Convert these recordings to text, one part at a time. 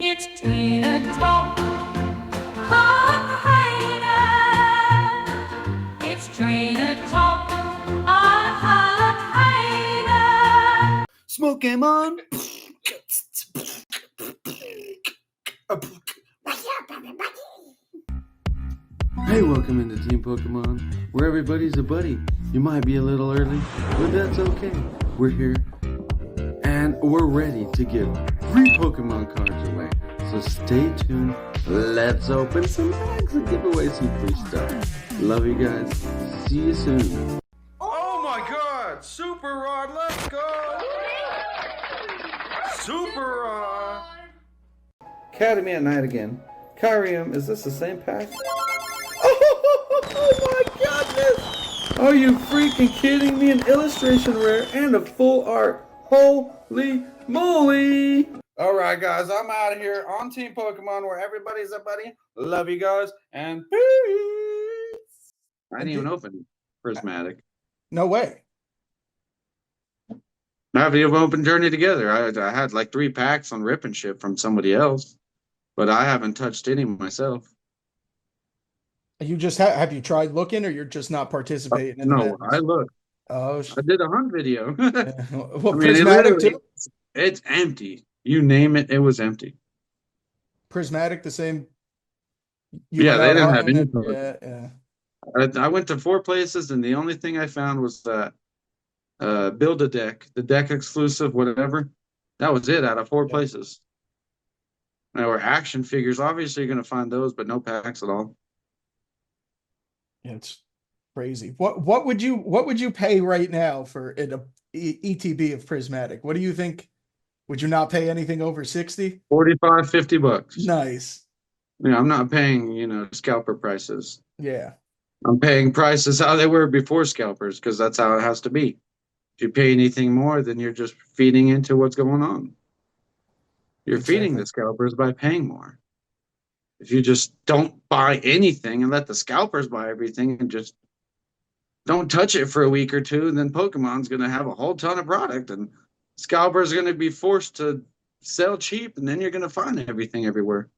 It's trainer talk. It's trainer talk. Smoke him on. Hey, welcome into Team Pokemon, where everybody's a buddy. You might be a little early, but that's okay. We're here, and we're ready to give free Pokemon cards away. So stay tuned. Let's open some bags and give away some free stuff. Love you guys. See you soon. Oh my god! Super Rod, let's go! Super Rod! Academy at night again. Kyrium, is this the same pack? Oh my goodness! Are you freaking kidding me? An illustration rare and a full art. Holy moly! Alright guys, I'm out of here on Team Pokemon where everybody's a buddy. Love you guys and peace! I didn't even open Prismatic. No way. Have you opened Journey together? I had like 3 packs on Rip and Ship from somebody else, but I haven't touched any myself. You just have you tried looking, or you're just not participating in No, I looked. Oh, I did a hunt video. well, I mean, Prismatic too. it's empty. You name it, it was empty. Prismatic, the same. Yeah, they didn't have any. Yeah. I went to 4 places, and the only thing I found was that build a deck, the deck exclusive, whatever. That was it out of 4 places. There were action figures. Obviously, you're going to find those, but no packs at all. Yeah, it's crazy. What would you pay right now for an ETB of Prismatic? What do you think? Would you not pay anything over 60? 45, 50 bucks. Nice. Yeah, I'm not paying, scalper prices. Yeah. I'm paying prices how they were before scalpers, because that's how it has to be. If you pay anything more, then you're just feeding into what's going on. You're feeding the scalpers by paying more. If you just don't buy anything and let the scalpers buy everything and just don't touch it for a week or two, then Pokemon's going to have a whole ton of product, and scalpers are going to be forced to sell cheap, and then you're going to find everything everywhere.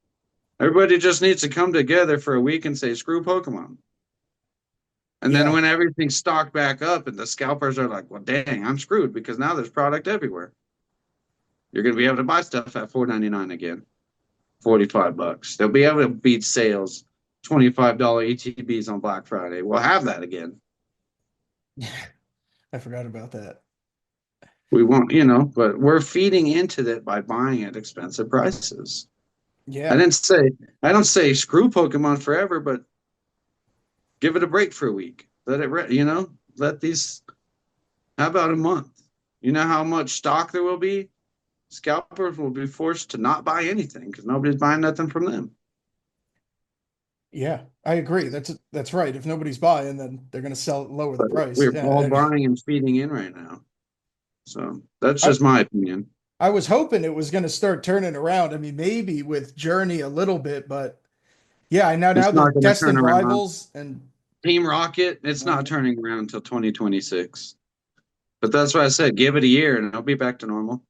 Everybody just needs to come together for a week and say, screw Pokemon. And then when everything's stocked back up and the scalpers are like, well, dang, I'm screwed because now there's product everywhere. You're going to be able to buy stuff at $4.99 again. 45 bucks. They'll be able to beat sales. $25 ETBs on Black Friday. We'll have that again. I forgot about that. We won't, but we're feeding into that by buying at expensive prices. Yeah. I don't say screw Pokemon forever, but give it a break for a week. Let it, let these, how about a month? You know how much stock there will be? Scalpers will be forced to not buy anything because nobody's buying nothing from them. Yeah, I agree. That's right. If nobody's buying, then they're going to lower the price. We're all buying and feeding in right now. So that's just my opinion. I was hoping it was going to start turning around. I mean, maybe with Journey a little bit, but yeah, now the Destined Rivals and Team Rocket, it's not turning around until 2026. But that's why I said give it a year and it'll be back to normal.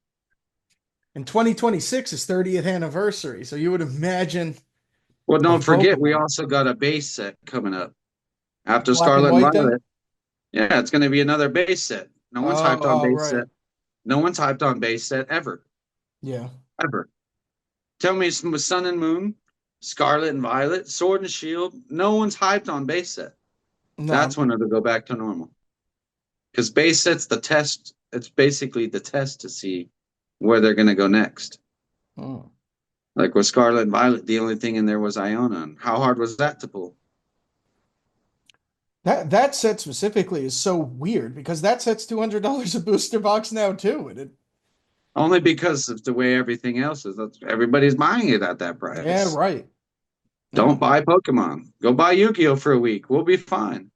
And 2026 is 30th anniversary, so you would imagine. Well, don't forget, we also got a base set coming up after Scarlet and Violet. Yeah, it's going to be another base set. No one's hyped on base set. No one's hyped on base set ever. Yeah. Ever. Tell me Sun and Moon, Scarlet and Violet, Sword and Shield. No one's hyped on base set. No. That's when it'll go back to normal. Because base set's the test. It's basically the test to see where they're going to go next. Oh. Like with Scarlet and Violet, the only thing in there was Iona. And how hard was that to pull? That set specifically is so weird because that set's $200 a booster box now too. And only because of the way everything else is. Everybody's buying it at that price. Yeah, right. Don't buy Pokemon. Go buy Yu-Gi-Oh! For a week. We'll be fine.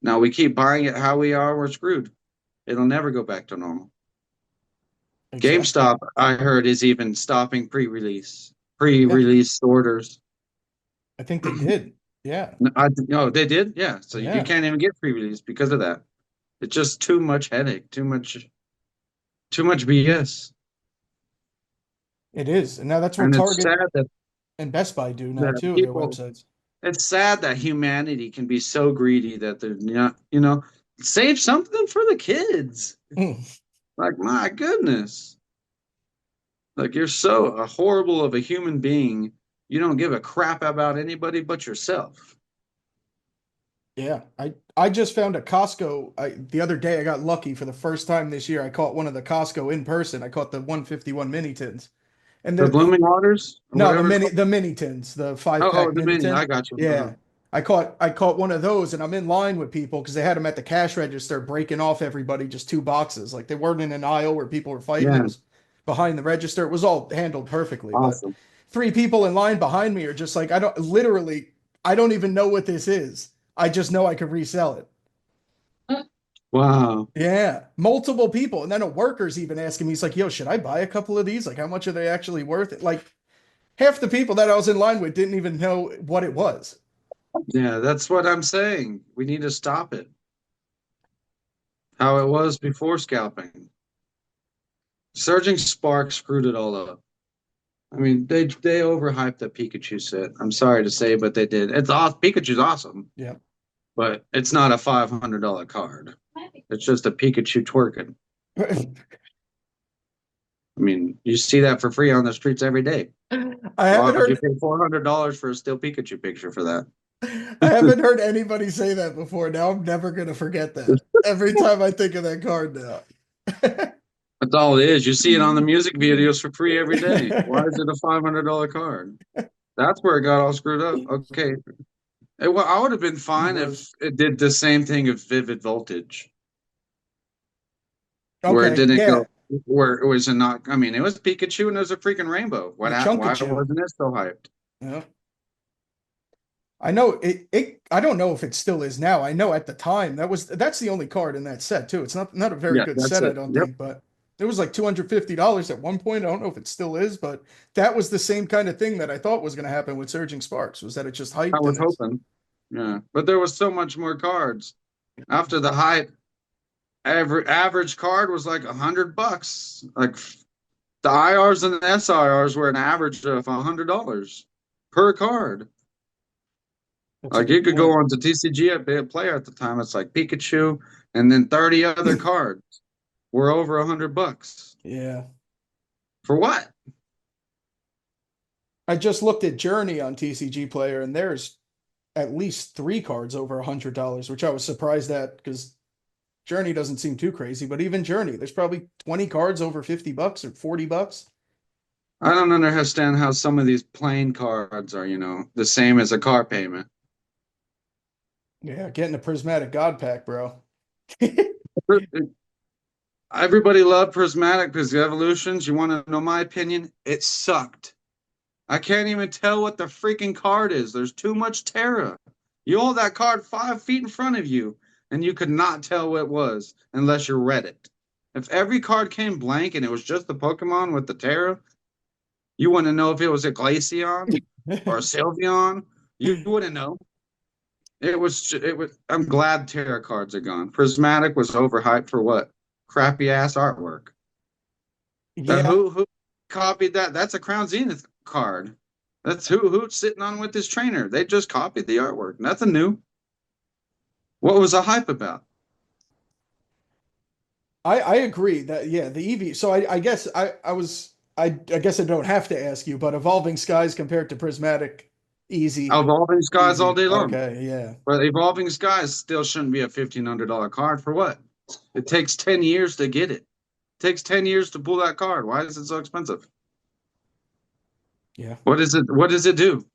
Now we keep buying it how we are, we're screwed. It'll never go back to normal. Exactly. GameStop, I heard, is even stopping pre-release orders. I think they did. Yeah. No, they did. Yeah. So you can't even get pre-release because of that. It's just too much headache, too much BS. It is, and now that's what And it's Target sad that and Best Buy do now that too. Their people. websites. It's sad that humanity can be so greedy that they're not, save something for the kids. Mm. Like, my goodness. Like, you're so horrible of a human being. You don't give a crap about anybody but yourself. Yeah, I just found a Costco. The other day I got lucky for the first time this year. I caught one of the Costco in person. I caught the 151 mini tins, and The the Blooming Waters or no, whatever it's called. the mini tins, the five Oh, pack the mini mini. tin. I got you. Yeah, I caught one of those, and I'm in line with people because they had them at the cash register, breaking off everybody just two boxes. Like they weren't in an aisle where people were fighting. It Yeah, was behind the register. It was all handled perfectly, but awesome. three people in line behind me are just like, I don't even know what this is. I just know I could resell it. Wow. Yeah, multiple people. And then a worker's even asking me, he's like, yo, should I buy a couple of these? Like, how much are they actually worth? It? Like, half the people that I was in line with didn't even know what it was. Yeah, that's what I'm saying. We need to stop it. How it was before scalping. Surging Spark screwed it all up. I mean, they overhyped the Pikachu set. I'm sorry to say, but they did. It's awesome. Pikachu's awesome, Yeah. but it's not a $500 card. It's just a Pikachu twerking. I mean, you see that for free on the streets every day. I Why haven't would you heard pay $400 for a still Pikachu picture for that? I haven't heard anybody say that before. Now I'm never gonna forget that. Every time I think of that card now. That's all it is. You see it on the music videos for free every day. Why is it a $500 card? That's where it got all screwed up. Okay. Well, I would have been It fine if was. it did the same thing as Vivid Voltage, where it Okay, didn't yeah. go, where it was a not, I mean, it was Pikachu and it was a freaking rainbow. The Why Chunkachu. wasn't it so hyped? Yeah. I know I don't know if it still is now. I know at the time that's the only card in that set too. It's not a very Yeah, good that's set, I it. don't Yep. think, but it was like $250 at one point. I don't know if it still is, but that was the same kind of thing that I thought was going to happen with Surging Sparks, was that it just I hyped was and it's hoping. Yeah. But there was so much more cards. After the hype, average card was like $100. Like the IRs and the SIRs were an average of $100 per card. that's a Like you good could go point. on to TCG at Big Player at the time. It's like Pikachu and then 30 other cards were over $100. Yeah. For what? I just looked at Journey on TCG Player and there's at least three cards over $100, which I was surprised at because Journey doesn't seem too crazy, but even Journey, there's probably 20 cards over $50 or $40. I don't understand how some of these plain cards are, the same as a car payment. Yeah, getting a prismatic god pack, bro. Everybody loved Prismatic because the evolutions, you want to know my opinion? It sucked. I can't even tell what the freaking card is. There's too much Terra. You hold that card 5 feet in front of you, and you could not tell what it was unless you read it. If every card came blank and it was just the Pokemon with the Terra, you wouldn't know if it was a Glaceon or a Sylveon. You wouldn't know. It was. I'm glad Terra cards are gone. Prismatic was overhyped for what? Crappy ass artwork. Yeah, Who copied that? That's a Crown Zenith card. That's who's sitting on with his trainer. They just copied the artwork. Nothing new. What was the hype about? I agree that yeah, the EV. So I guess I guess I don't have to ask you, but Evolving Skies compared to Prismatic, easy, Evolving Skies all easy. day long. Okay, yeah. But Evolving Skies still shouldn't be a $1,500 card for what? It takes 10 years to get it. It takes 10 years to pull that card. Why is it so expensive? Yeah. What is it? What does it do?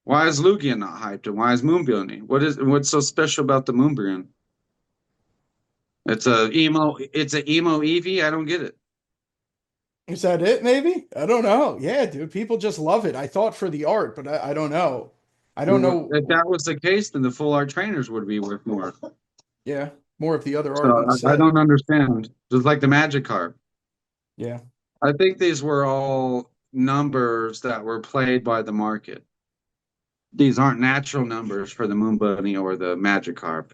Why is Lugia not hyped? And why is Moonbreon? What's so special about the Moonbreon? It's a emo Eevee. I don't get it. Is that it, maybe? I don't know. Yeah, dude, people just love it. I thought for the art, but I don't know. I don't know. If that was the case, then the full art trainers would be worth more. Yeah, more of the other art in the So I set. don't understand. Just like the Magic card. Yeah. I think these were all numbers that were played by the market. These aren't natural numbers for the Moon Bunny or the Magikarp.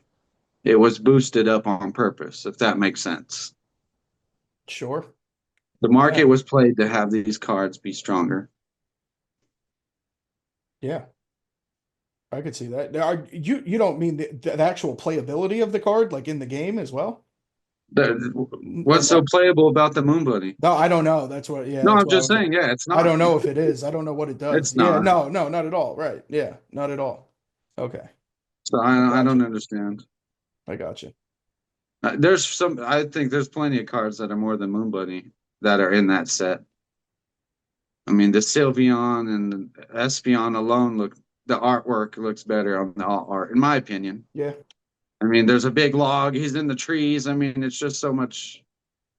It was boosted up on purpose, if that makes sense. Sure. The market Yeah. was played to have these cards be stronger. Yeah. I could see that. You don't mean the actual playability of the card, like in the game as well? Or What's so no? playable about the Moon Bunny? No, I don't know. That's what, yeah, No, that's I'm why I just was like, saying, yeah, it's I not. don't know if it is. I don't know what it does. It's Yeah, not. no, no, not at all. Right. Yeah, not at all. Okay. So I I got don't you. understand. I got you. I think there's plenty of cards that are more than Moon Bunny that are in that set. I mean, the Sylveon and the Espeon alone the artwork looks better on the alt art, in my opinion. Yeah. I mean, there's a big log, he's in the trees. I mean, it's just so much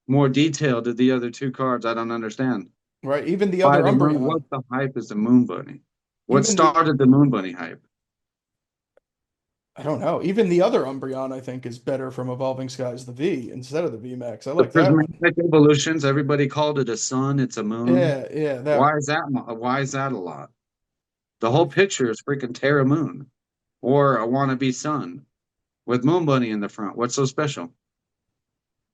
more detailed to the other two cards. I don't understand. Right. Even the Why other the moon? Umbreon, What the hype is the Moon Bunny? What even the started the Moon Bunny hype? I don't know. Even the other Umbreon, I think, is better from Evolving Skies, the V, instead of the VMAX. I The like that one. prismatic evolutions. Everybody called it a sun. It's a moon. Yeah, yeah, that Why one. is that? Why is that a lot? The whole picture is freaking Terra Moon or a wannabe sun with Moon Bunny in the front. What's so special?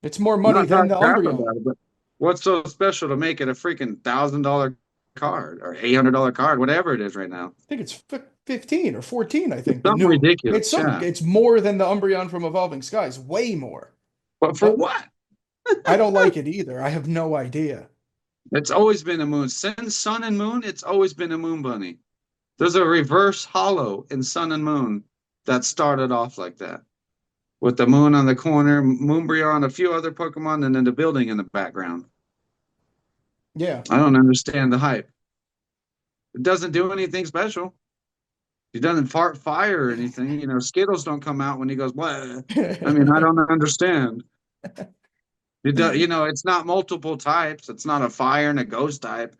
It's more I'm money not than talking the crap Umbreon. about it, but what's so special to make it a freaking $1,000 card or $800 card, whatever it is right now? I think it's 15 or 14, I It's think. The something new ridiculous, yeah. it's more than the Umbreon from Evolving Skies, way more. But for But what? I don't like it either. I have no idea. It's always been a moon. Since Sun and Moon, it's always been a Moon Bunny. There's a reverse hollow in Sun and Moon that started off like that, with the moon on the corner, Moonbreon, a few other Pokemon, and then the building in the background. Yeah. I don't understand the hype. It doesn't do anything special. He doesn't fart fire or anything. You know, Skittles don't come out when he goes, "What?" I mean, I don't understand. You know, it's not multiple types. It's not a fire and a ghost type.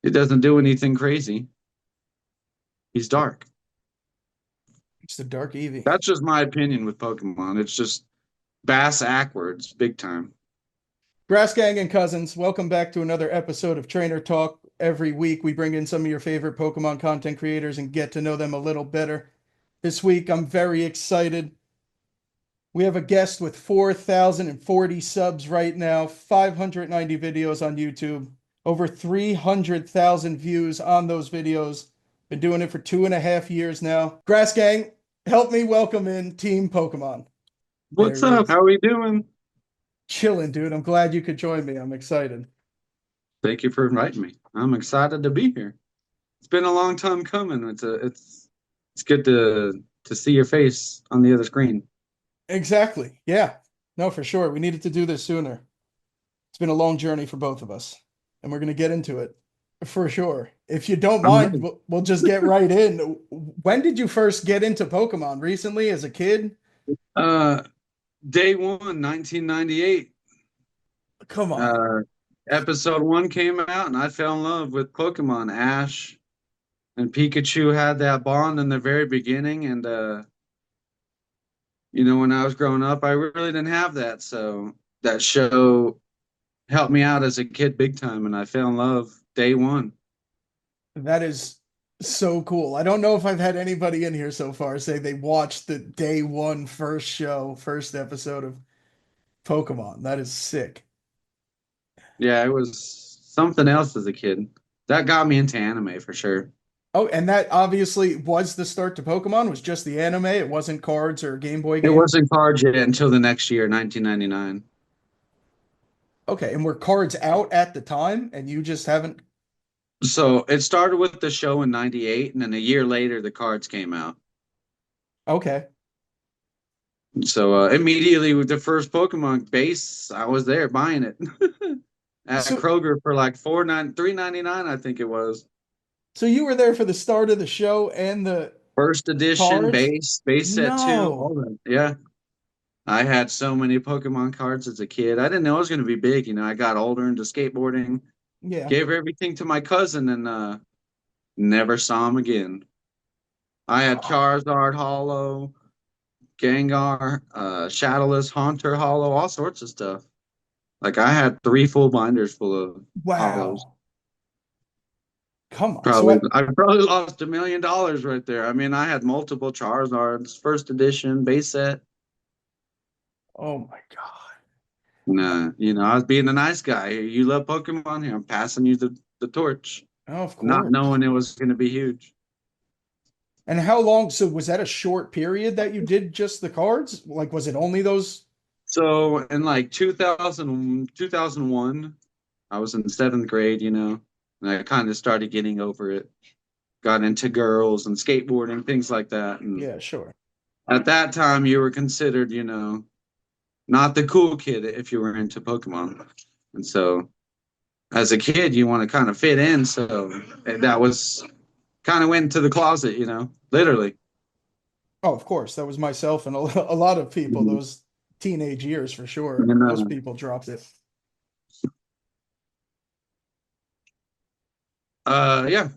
It doesn't do anything crazy. He's dark. It's the Dark Eevee. That's just my opinion with Pokemon. It's just bass backwards, big time. Grass Gang and Cousins, welcome back to another episode of Trainer Talk. Every week we bring in some of your favorite Pokemon content creators and get to know them a little better. This week I'm very excited. We have a guest with 4,040 subs right now, 590 videos on YouTube, over 300,000 views on those videos. Been doing it for 2.5 years now. Grass Gang, help me welcome in Team Pokemon. What's There he up? is. How are we doing? Chilling, dude. I'm glad you could join me. I'm excited. Thank you for inviting me. I'm excited to be here. It's been a long time coming. It's good to see your face on the other screen. Exactly. Yeah. No, for sure. We needed to do this sooner. It's been a long journey for both of us, and we're going to get into it for sure. If you don't I'm mind, ready. we'll just get right in. When did you first get into Pokemon? Recently, as a kid? Uh, Day one, 1998. Come on. Uh, episode one came out, and I fell in love with Pokemon. Ash and Pikachu had that bond in the very beginning, and you know, when I was growing up, I really didn't have that. So that show helped me out as a kid big time, and I fell in love day one. That is so cool. I don't know if I've had anybody in here so far say they watched the day one first show, first episode of Pokemon. That is sick. Yeah, it was something else as a kid. That got me into anime for sure. Oh, and that obviously was the start to Pokemon, was just the anime. It wasn't cards or Game Boy It games. wasn't cards yet until the next year, 1999. Okay, and were cards out at the time and you just haven't. So it started with the show in 98, and then a year later, the cards came out. Okay. So immediately with the first Pokemon base, I was there buying it at So Kroger for like $3.99, I think it was. so you were there for the start of the show and the First edition cards? base set two, all No. that. Yeah. I had so many Pokemon cards as a kid. I didn't know it was going to be big. You know, I got older into skateboarding, Yeah. gave everything to my cousin, and never saw him again. I had Charizard Hollow, Gengar, Shadowless, Haunter Hollow, all sorts of stuff. Like I had 3 full binders full of hollows. Wow. Come on. So Probably I probably lost $1 million right there. I mean, I had multiple Charizards, first edition, base set. oh my God. And, I was being a nice guy. You love Pokemon? Here, I'm passing you the torch, Oh, of not course. knowing it was going to be huge. And how long? So was that a short period that you did just the cards? Like, was it only those? So in like 2001, I was in seventh grade, and I kind of started getting over it. Got into girls and skateboarding, things like that. And Yeah, sure. at that time, you were considered, not the cool kid if you were into Pokemon. And so as a kid, you want to kind of fit in. So that was kind of went into the closet, literally. Oh, of course. That was myself and a lot of people, Mhm. those teenage years for sure. And, Most people dropped it. yeah.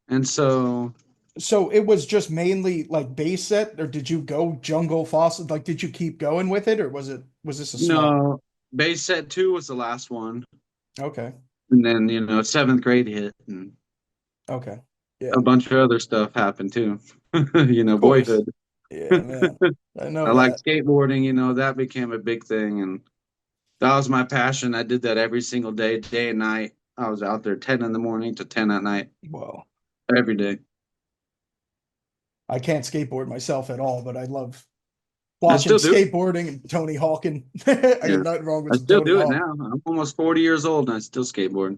And so, So it was just mainly like base set, or did you go jungle fossil? Like, did you keep going with it, or was this a small? no, base set two was the last one. Okay. And then, seventh grade hit and Okay. a Yeah. bunch of other stuff happened too. Of course. Boyhood. Yeah, man. I know I like that. skateboarding, that became a big thing. And that was my passion. I did that every single day and night. I was out there 10 in the morning to 10 at night Well, every day. I can't skateboard myself at all, but I love I watching still do it. skateboarding and Tony Hawking. I got Yeah. nothing wrong with I some still Tony do it Hawk. now. I'm almost 40 years old and I still skateboard.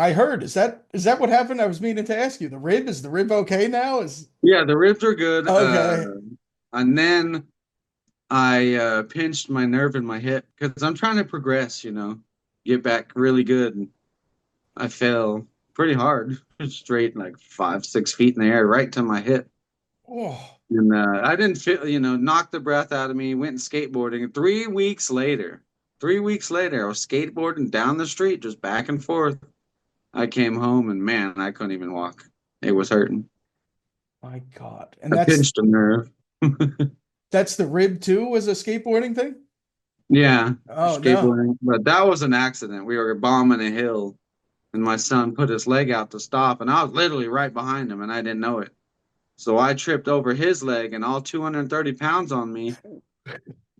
I heard. Is that what happened? I was meaning to ask you. The rib okay now? Is Yeah, the ribs are good. okay. And then I pinched my nerve in my hip because I'm trying to progress, get back really good. And I fell pretty hard, straight like 5, 6 feet in the air, right to my hip. Oh, And I didn't feel, knocked the breath out of me, went skateboarding. And 3 weeks later, I was skateboarding down the street, just back and forth. I came home and man, I couldn't even walk. It was hurting. my God. And I pinched a nerve. that's the rib too, was a skateboarding thing? Yeah, Oh no. skateboarding. But that was an accident. We were bombing a hill and my son put his leg out to stop, and I was literally right behind him and I didn't know it. So I tripped over his leg and all 230 pounds on me.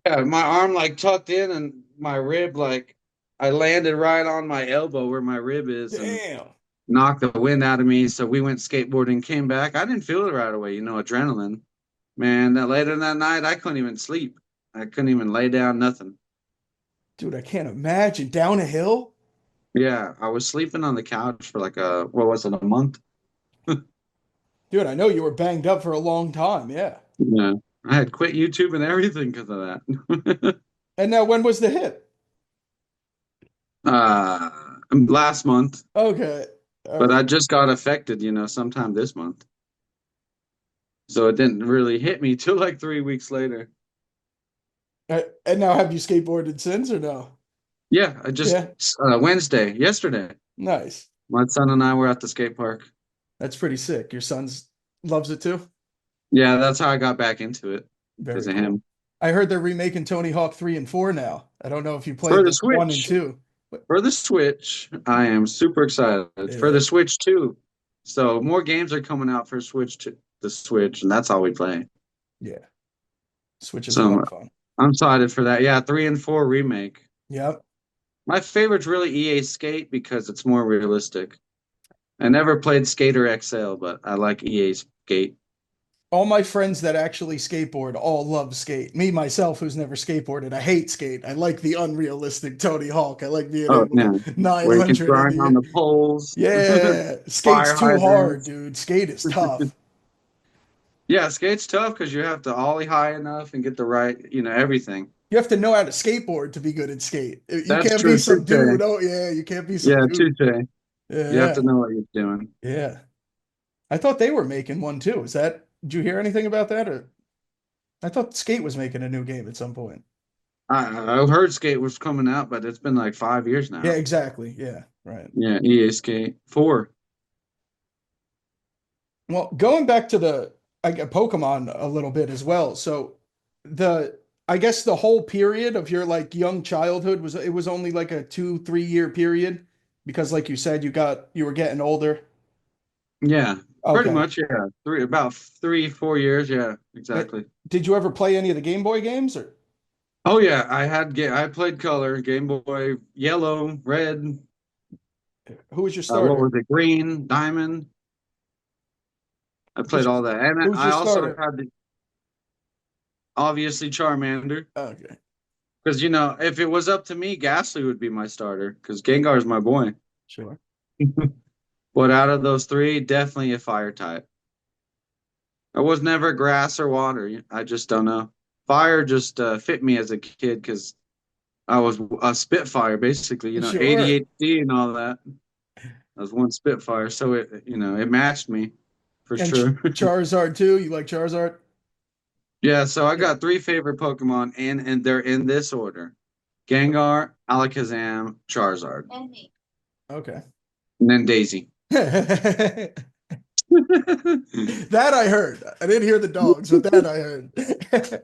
Yeah, my arm like tucked in and my rib like I landed right on my elbow where my rib is and Damn. knocked the wind out of me. So we went skateboarding, came back. I didn't feel it right away, adrenaline. Man, that later that night I couldn't even sleep. I couldn't even lay down, nothing. Dude, I can't imagine. Down a hill? Yeah, I was sleeping on the couch for like what was it, a month? Dude, I know you were banged up for a long time. Yeah. Yeah. I had quit YouTube and everything because of that. And now when was the hit? Last month, Okay. All but I right. just got affected, sometime this month. So it didn't really hit me till like 3 weeks later. And now have you skateboarded since or no? Yeah, I just Yeah. yesterday, Nice. my son and I were at the skate park. That's pretty sick. Your son's loves it too? Yeah, that's how I got back into it because Very of cool. him. I heard they're remaking Tony Hawk 3 and 4 now. I don't know if you For played the the 1 and Switch, 2. But for the Switch, I am super excited. For yeah, the Switch too. So more games are coming out for the Switch, and that's all we play. yeah. Switch is a lot So of fun. I'm excited for that. Yeah, 3 and 4 remake. Yep. My favorite's really EA Skate because it's more realistic. I never played Skater XL, but I like EA Skate. All my friends that actually skateboard all love skate. Me, myself, who's never skateboarded, I hate skate. I like the unrealistic Tony Hawk. I like being Oh able yeah, to where you can 900 in grind the on air. the poles, Yeah. Skate's fire too hard, hydrants. dude. Skate is tough. Yeah, skate's tough because you have to ollie high enough and get the right, everything. You have to know how to skateboard to be good at skate. You That's can't be true. some Touche. dude. Oh, yeah. You can't be some Yeah, dude. touche. You have Yeah. to know what you're doing. Yeah. I thought they were making one too. Did you hear anything about that? Or I thought Skate was making a new game at some point. I heard Skate was coming out, but it's been like 5 years Yeah, now. exactly. Yeah, right. Yeah, EA Skate 4. Well, going back to I get Pokemon a little bit as well. So the I guess the whole period of your like young childhood was only like a 2, 3 year period because like you said you were getting older. Yeah, pretty Okay. much. Yeah, about 3, 4 years. Yeah, Uh, exactly. Did you ever play any of the Game Boy games or? Oh yeah, I played color, Game Boy, yellow, red, Who was your what starter? was it, green, diamond. I played Who's all that, and who's I your also starter? had obviously Charmander, Okay, because if it was up to me, Ghastly would be my starter, because Gengar is my boy. sure. But out of those three, definitely a fire type. I was never grass or water. I just don't know. Fire just fit me as a kid because I was a Spitfire, basically. Sure. 88D and all that. I was one Spitfire, so it matched me for And sure. Charizard too. You like Charizard? Yeah, so I Yeah. got three favorite Pokemon, and they're in this order: Gengar, Alakazam, Charizard, Okay. and then Daisy. That I heard. I didn't hear the dogs, but that I heard.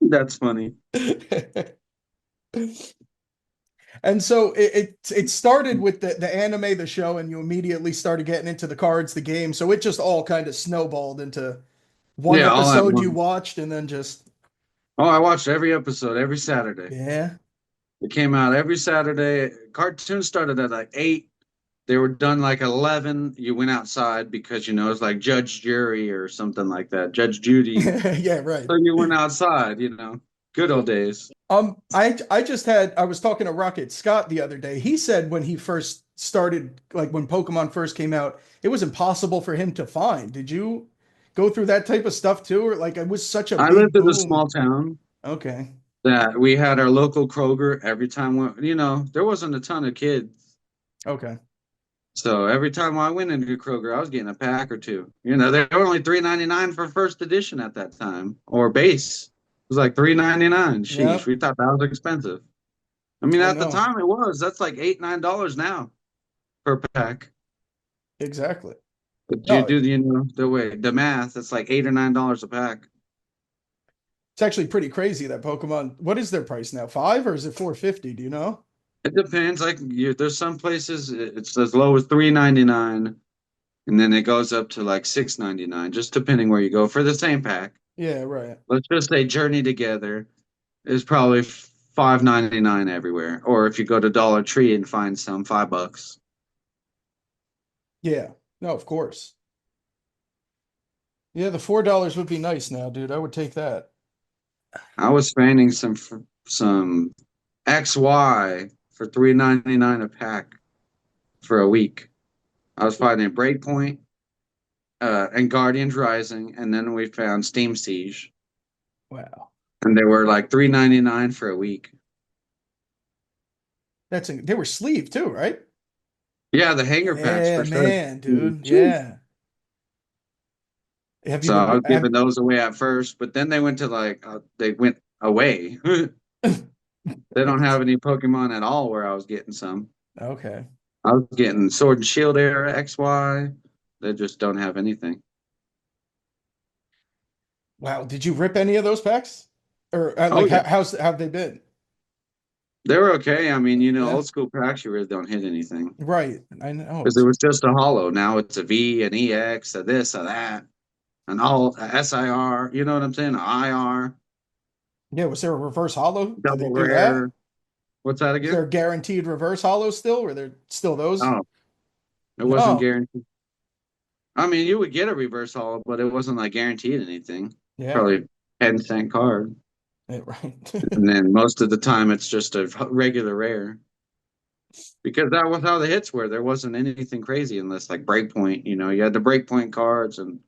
That's funny. And so it started with the anime, the show, and you immediately started getting into the cards, the game. So it just all kind of snowballed into one Yeah, all at episode you once. watched, and then just Oh, I watched every episode every Saturday. yeah. It came out every Saturday. Cartoons started at like 8. They were done like 11. You went outside because, it's like Judge Jury or something like that, Judge Judy. Yeah, right. So you went outside. Good old days. I was talking to Rocket Scott the other day. He said when he first started, like when Pokemon first came out, it was impossible for him to find. Did you go through that type of stuff too? Or like it was such a I big lived in a boom? small town Okay. that we had our local Kroger every time. There wasn't a ton of kids. Okay. So every time I went into Kroger, I was getting a pack or two. They were only $3.99 for first edition at that time, or base. It was like $3.99. Sheesh, Yep. we thought that was expensive. I mean, I at the know. time it was. That's like $8, $9 now per pack. Exactly. But you No, do the math, it's like $8 or $9 a pack. it's actually pretty crazy that Pokemon, what is their price now? 5 or is it 450? Do you know? It depends. Like there's some places it's as low as $3.99, and then it goes up to like $6.99, just depending where you go for the same pack. Yeah, right. Let's just say Journey Together is probably $5.99 everywhere. Or if you go to Dollar Tree and find some, $5. Yeah. No, of course. Yeah, the $4 would be nice now, dude. I would take that. I was finding some XY for $3.99 a pack for a week. I was finding Breakpoint, and Guardians Rising, and then we found Steam Siege, Wow. and they were like $3.99 for a week. They were sleeve too, right? Yeah, the hanger packs Yeah, for sure. man, dude. Yeah. Have you So I been was giving those away at first, but then they went to they went away. They don't have any Pokemon at all where I was getting some. Okay. I was getting Sword and Shield era XY. They just don't have anything. Wow. Did you rip any of those packs? Or Oh like yeah, how's have they been? they were okay. I mean, Yeah. old school packs you really don't hit anything Right. I know. because it was just a hollow. Now it's a V, an EX, a this, a that, an all a SIR. You know what I'm saying? A IR, Yeah, was there a reverse hollow? Did they double do that? rare. What's that Is there again? a guaranteed reverse hollow still? Were there still those? Oh, it wasn't No. guaranteed. I mean, you would get a reverse hollow, but it wasn't like guaranteed anything. Yeah. Probably 10-cent card. Yeah, right. And then most of the time it's just a regular rare. Because that was how the hits were. There wasn't anything crazy unless like Breakpoint, you had the Breakpoint cards and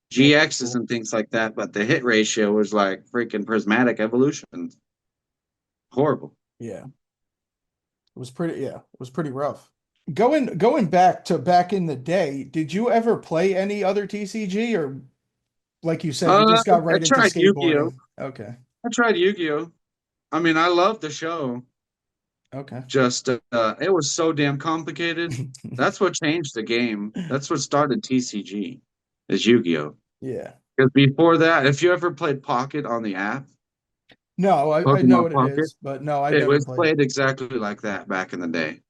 Yeah, that's GXs cool. and things like that, but the hit ratio was like freaking prismatic evolution. Horrible. Yeah. It was pretty rough. Going back in the day, did you ever play any other TCG or like you said, you just got I right into tried Yu-Gi-Oh! skateboarding? Okay. I tried Yu-Gi-Oh! I mean, I loved the show. Okay. Just it was so damn complicated. That's what changed the game. That's what started TCG, is Yu-Gi-Oh! Yeah. Because before that, if you ever played Pocket on the app, No, I know Pokemon what it Pocket, is, but no, I it never was played it. played exactly like that back in the day.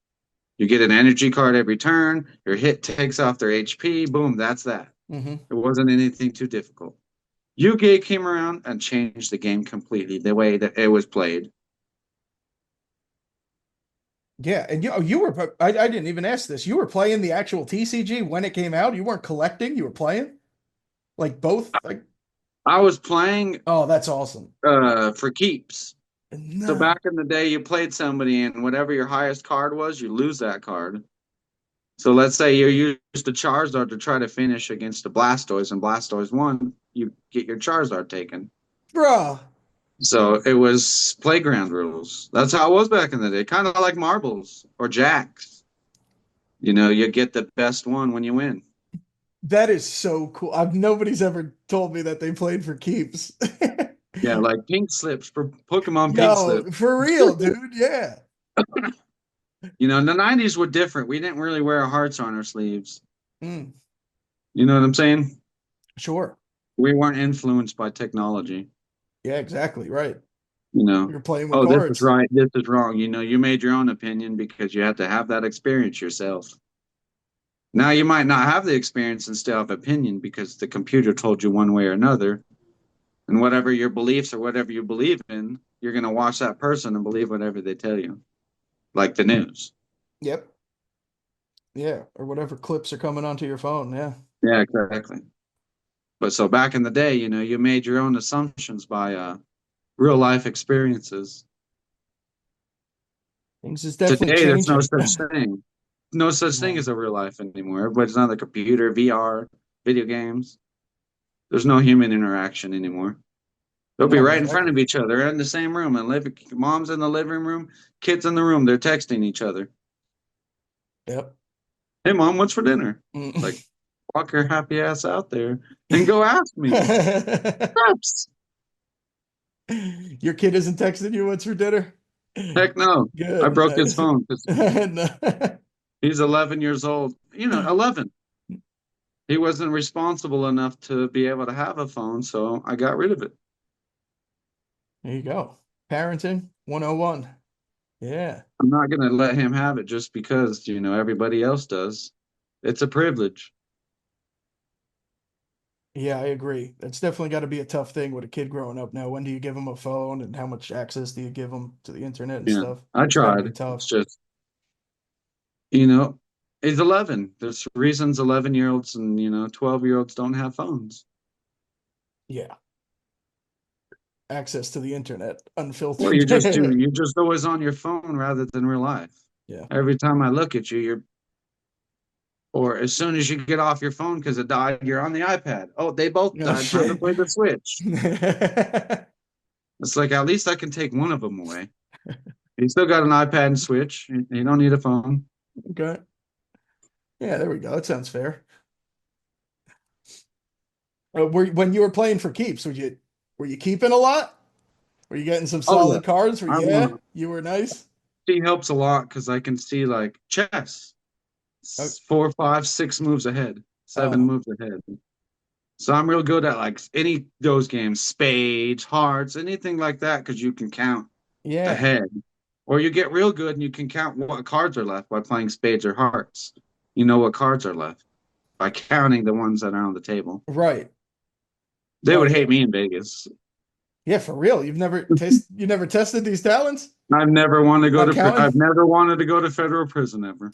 You get an energy card every turn, your hit takes off their HP, boom, that's that. Hmm. It wasn't anything too difficult. Yu-Gi-Oh came around and changed the game completely, the way that it was played. Yeah, and you were I didn't even ask this. You were playing the actual TCG when it came out. You weren't collecting, you were playing like both. Like, I was playing oh, that's awesome. for keeps. So No. back in the day, you played somebody, and whatever your highest card was, you lose that card. So let's say you used a Charizard to try to finish against a Blastoise, and Blastoise won, you get your Charizard taken. Bruh. So it was playground rules. That's how it was back in the day, kind of like marbles or jacks. You know, you get the best one when you win. That is so cool. Nobody's ever told me that they played for keeps. Yeah, like pink slips for Pokemon pink Yo, slip. for real, dude. Yeah. You know, in the 90s were different. We didn't really wear our hearts on our sleeves. Mm, You know what I'm saying? sure. We weren't influenced by technology. Yeah, exactly. Right. You know, You're playing with oh, this is cards. right, this is wrong. You know, you made your own opinion because you had to have that experience yourself. Now you might not have the experience and still have opinion because the computer told you one way or another. And whatever your beliefs or whatever you believe in, you're going to watch that person and believe whatever they tell you, like the news. Yep. Yeah. Or whatever clips are coming onto your phone. Yeah. Yeah, exactly. But so back in the day, you know, you made your own assumptions by real life experiences. Things is definitely Today, there's no changing. such thing. No such thing No. as a real life anymore. Everybody's on the computer, VR, video games. There's no human interaction anymore. They'll be No, right in front exactly. of each other in the same room, and mom's in the living room, kids in the room. They're texting each other. Yep. Hey, mom, what's for dinner? It's like, Mm. walk your happy ass out there and go ask me. Oops. Your kid isn't texting you what's for dinner? Heck no. I Good. broke his phone because No. he's 11 years old. You know, 11. He wasn't responsible enough to be able to have a phone, so I got rid of it. There you go. Parenting 101. Yeah. I'm not going to let him have it just because, you know, everybody else does. It's a privilege. Yeah, I agree. That's definitely got to be a tough thing with a kid growing up now. When do you give them a phone and how much access do you give them to the internet and Yeah, stuff? I It's got to tried. be tough. It's just, you know, he's 11. There's reasons 11-year-olds and, you know, 12-year-olds don't have phones. Yeah. Access to the internet, Well, unfiltered. you're just always on your phone rather than real life. Yeah. Every time I look at you, or as soon as you get off your phone because it died, you're on the iPad. Oh, they both Oh, died. Time to shit. play the Switch. It's like, at least I can take one of them away. You still got an iPad and Switch. You don't need a phone. Okay. Yeah, there we go. That sounds fair. When you were playing for keeps, were you keeping a lot? Were you getting some Oh yeah, solid cards? I Yeah, want. you were nice. She helps a lot because I can see like chess, Oh, 4, 5, 6 moves ahead, 7 oh, moves ahead. So I'm real good at like any those games, spades, hearts, anything like that, because you can count yeah, ahead. Or you get real good and you can count what cards are left by playing spades or hearts. You know what cards are left by counting the ones that are on the table. right. They Oh would yeah, hate me in Vegas. yeah, for real. You never tested these talents? Not counting? I've never wanted to go to federal prison ever.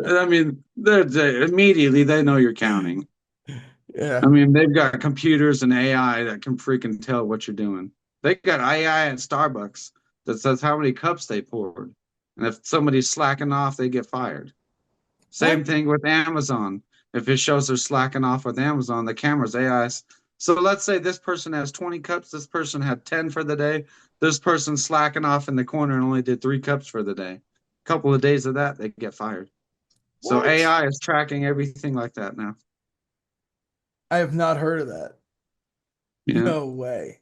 I mean, immediately they know you're counting. I Yeah, mean, they've got computers and AI that can freaking tell what you're doing. They got AI at Starbucks that says how many cups they poured. And if somebody's slacking off, they get fired. Same what? thing with Amazon. If it shows they're slacking off with Amazon, the camera's AI. So let's say this person has 20 cups, this person had 10 for the day, this person's slacking off in the corner and only did 3 cups for the day. A couple of days of that, they get fired. So What? AI is tracking everything like that now. I have not heard of that. Yeah. No way.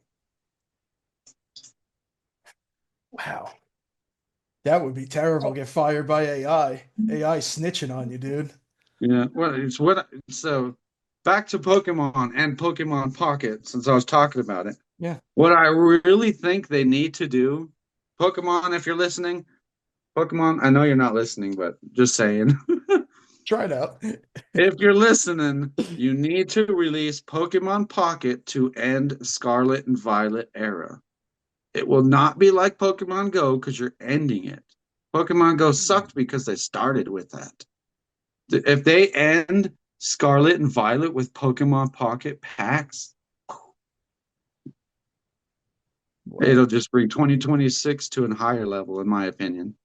Wow. That would be terrible. Get fired by AI. AI snitching on you, dude. Yeah. So back to Pokemon and Pokemon Pocket, since I was talking about it. Yeah. What I really think they need to do, Pokemon, if you're listening, Pokemon, I know you're not listening, but just saying. Try it out. If you're listening, you need to release Pokemon Pocket to end Scarlet and Violet era. It will not be like Pokemon Go because you're ending it. Pokemon Go sucked because they started with that. If they end Scarlet and Violet with Pokemon Pocket packs, it'll just bring 2026 to a higher level, in my opinion.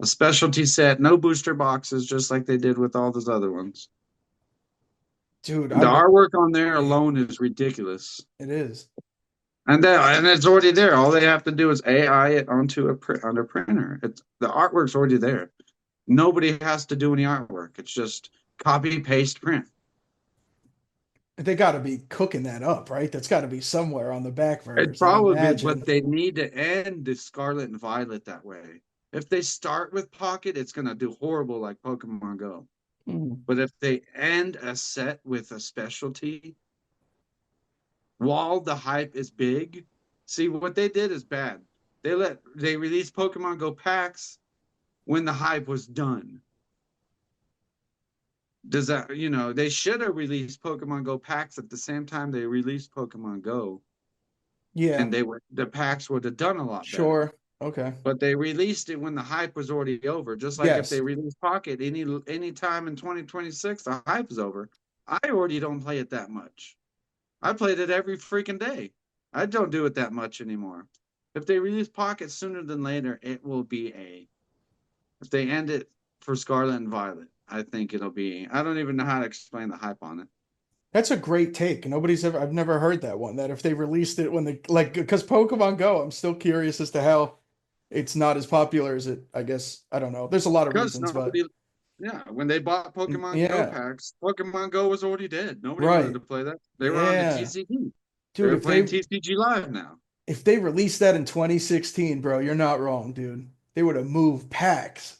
A specialty set, no booster boxes, just like they did with all those other ones. Dude, The artwork on there alone is ridiculous. it is. And it's already there. All they have to do is AI it onto a printer. The artwork's already there. Nobody has to do any artwork. It's just copy, paste, print. They got to be cooking that up, right? That's got to be somewhere on the back verse. It's probably, imagine. but they need to end the Scarlet and Violet that way. If they start with Pocket, it's going to do horrible like Pokemon Go. But if they end a set with a specialty, while the hype is big, see what they did is bad. They released Pokemon Go packs when the hype was done. Does that, they should have released Pokemon Go packs at the same time they released Pokemon Go. Yeah. And the packs would have done a lot better. Sure. Okay. But they released it when the hype was already over. Just like if they release Pocket any time in 2026, the hype is over. I already don't play it that much. I played it every freaking day. I don't do it that much anymore. If they release Pocket sooner than later, it will be if they end it for Scarlet and Violet, I think it'll be, I don't even know how to explain the hype on it. That's a great take. I've never heard that one, that if they released it when because Pokemon Go, I'm still curious as to how it's not as popular as it, I guess, I don't know. There's a lot of reasons, but yeah, when they bought Pokemon Go packs, Pokemon Go was already dead. Nobody wanted to play that. They were on the TCG. Dude, they're playing TCG Live now. If they released that in 2016, bro, you're not wrong, dude. They would have moved packs.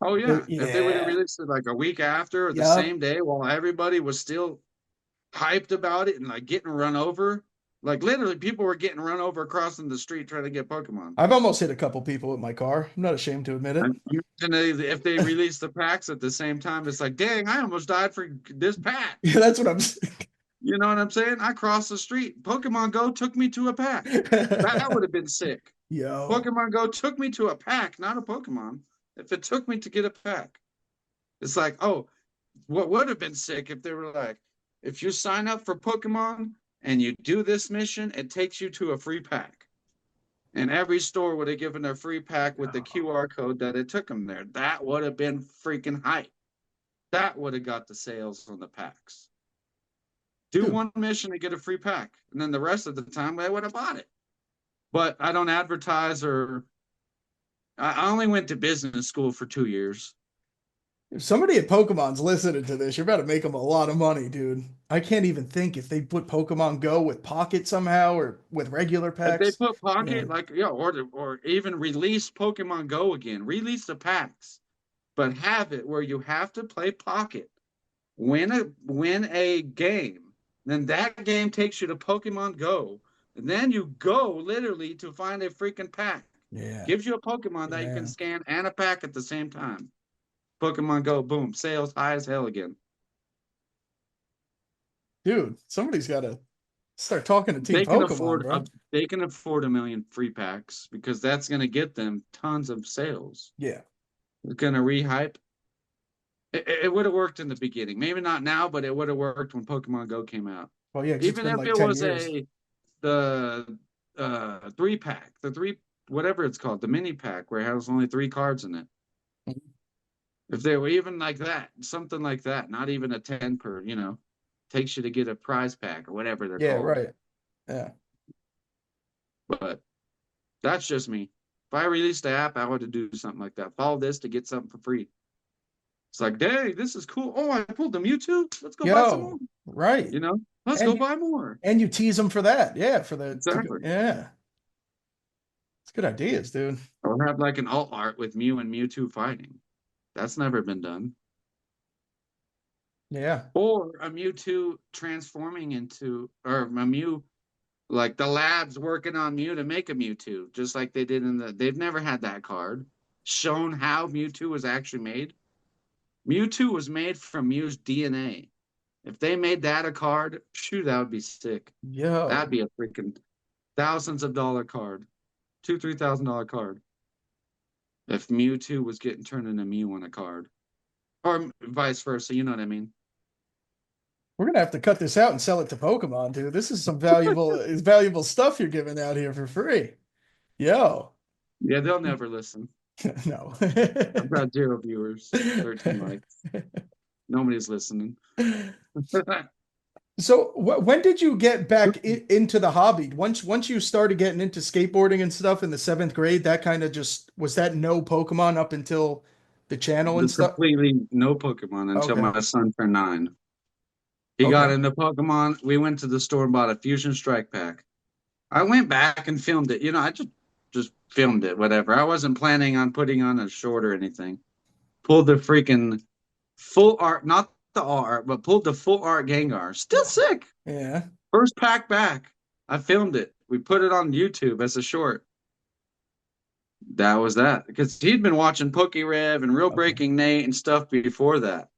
Oh yeah. If they would have released it like a week after or the same day while everybody was still hyped about it and like getting run over. Like literally people were getting run over crossing the street trying to get Pokemon. I've almost hit a couple people with my car. I'm not ashamed to admit it. And if they release the packs at the same time, it's like, dang, I almost died for this pack. Yeah, that's what I'm saying. You know what I'm saying? I crossed the street. Pokemon Go took me to a pack. That would have been sick. Yo. Pokemon Go took me to a pack, not a Pokemon. If it took me to get a pack. It's like, oh, what would have been sick if they were like, if you sign up for Pokemon and you do this mission, it takes you to a free pack. And every store would have given a free pack with the QR code that it took them there. That would have been freaking hype. That would have got the sales on the packs. Do one mission to get a free pack. And then the rest of the time, they would have bought it. But I don't advertise I only went to business school for 2 years. If somebody at Pokemon's listening to this, you're about to make them a lot of money, dude. I can't even think if they put Pokemon Go with Pocket somehow or with regular packs. If they put Pocket, or even release Pokemon Go again, release the packs, but have it where you have to play Pocket, win a game, then that game takes you to Pokemon Go, and then you go literally to find a freaking pack. Yeah. Gives you a Pokemon that you can scan and a pack at the same time. Pokemon Go, boom, sales high as hell again. Dude, somebody's got to start talking to Team Pokemon, bro. They can afford 1 million free packs because that's going to get them tons of sales. Yeah. It's going to rehype. It would have worked in the beginning. Maybe not now, but it would have worked when Pokemon Go came out. Well, yeah, even if it was the 3-pack, whatever it's called, the mini pack where it has only 3 cards in it. If they were even like that, something like that, not even a 10 per, takes you to get a prize pack or whatever they're called. Yeah, right. Yeah. But that's just me. If I released the app, I would do something like that. Follow this to get something for free. It's like, dang, this is cool. Oh, I pulled the Mewtwo. Let's go buy some more. Right. Let's go buy more. And you tease them for that. Yeah, Exactly. Yeah. It's good ideas, dude. Or have like an alt art with Mew and Mewtwo fighting. That's never been done. Yeah. Or a Mewtwo transforming into, or a Mew, like the labs working on Mew to make a Mewtwo, just like they did they've never had that card. Shown how Mewtwo was actually made. Mewtwo was made from Mew's DNA. If they made that a card, shoot, that would be sick. That'd Yo. be a freaking thousands of dollar card, $2,000-3,000 card. If Mewtwo was getting turned into Mew on a card, or vice versa, you know what I mean? We're gonna have to cut this out and sell it to Pokemon, dude. This is some valuable stuff you're giving out here for free. Yo. Yeah, they'll never listen. No. I've got 0 viewers, 13 likes. Nobody's listening. So when did you get back into the hobby? Once you started getting into skateboarding and stuff in the seventh grade, that kind of just was that no Pokemon up until the channel and stuff? Completely no Pokemon until Okay. my son turned 9. He got Okay. into Pokemon. We went to the store and bought a Fusion Strike pack. I went back and filmed it. I just filmed it, whatever. I wasn't planning on putting on a short or anything. Pulled the freaking full art, not the all art, but pulled the full art Gengar. Still sick. Yeah. First pack back. I filmed it. We put it on YouTube as a short. That was that. Because he'd been watching PokeRev and Real Okay. Breaking Nate and stuff before that.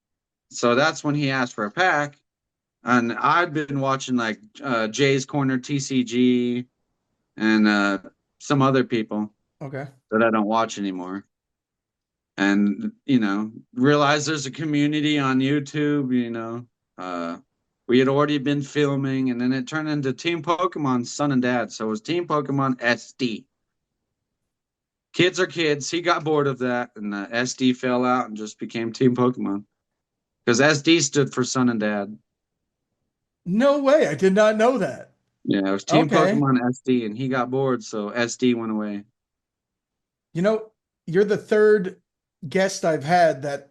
So that's when he asked for a pack. And I'd been watching like Jay's Corner TCG and some other people Okay. that I don't watch anymore. And, realize there's a community on YouTube, we had already been filming, and then it turned into Team Pokemon Son and Dad. So it was Team Pokemon SD. Kids are kids. He got bored of that, and SD fell out and just became Team Pokemon. Because SD stood for Son and Dad. No way. I did not know that. Yeah, it was Team Okay. Pokemon SD, and he got bored, so SD went away. You're the third guest I've had that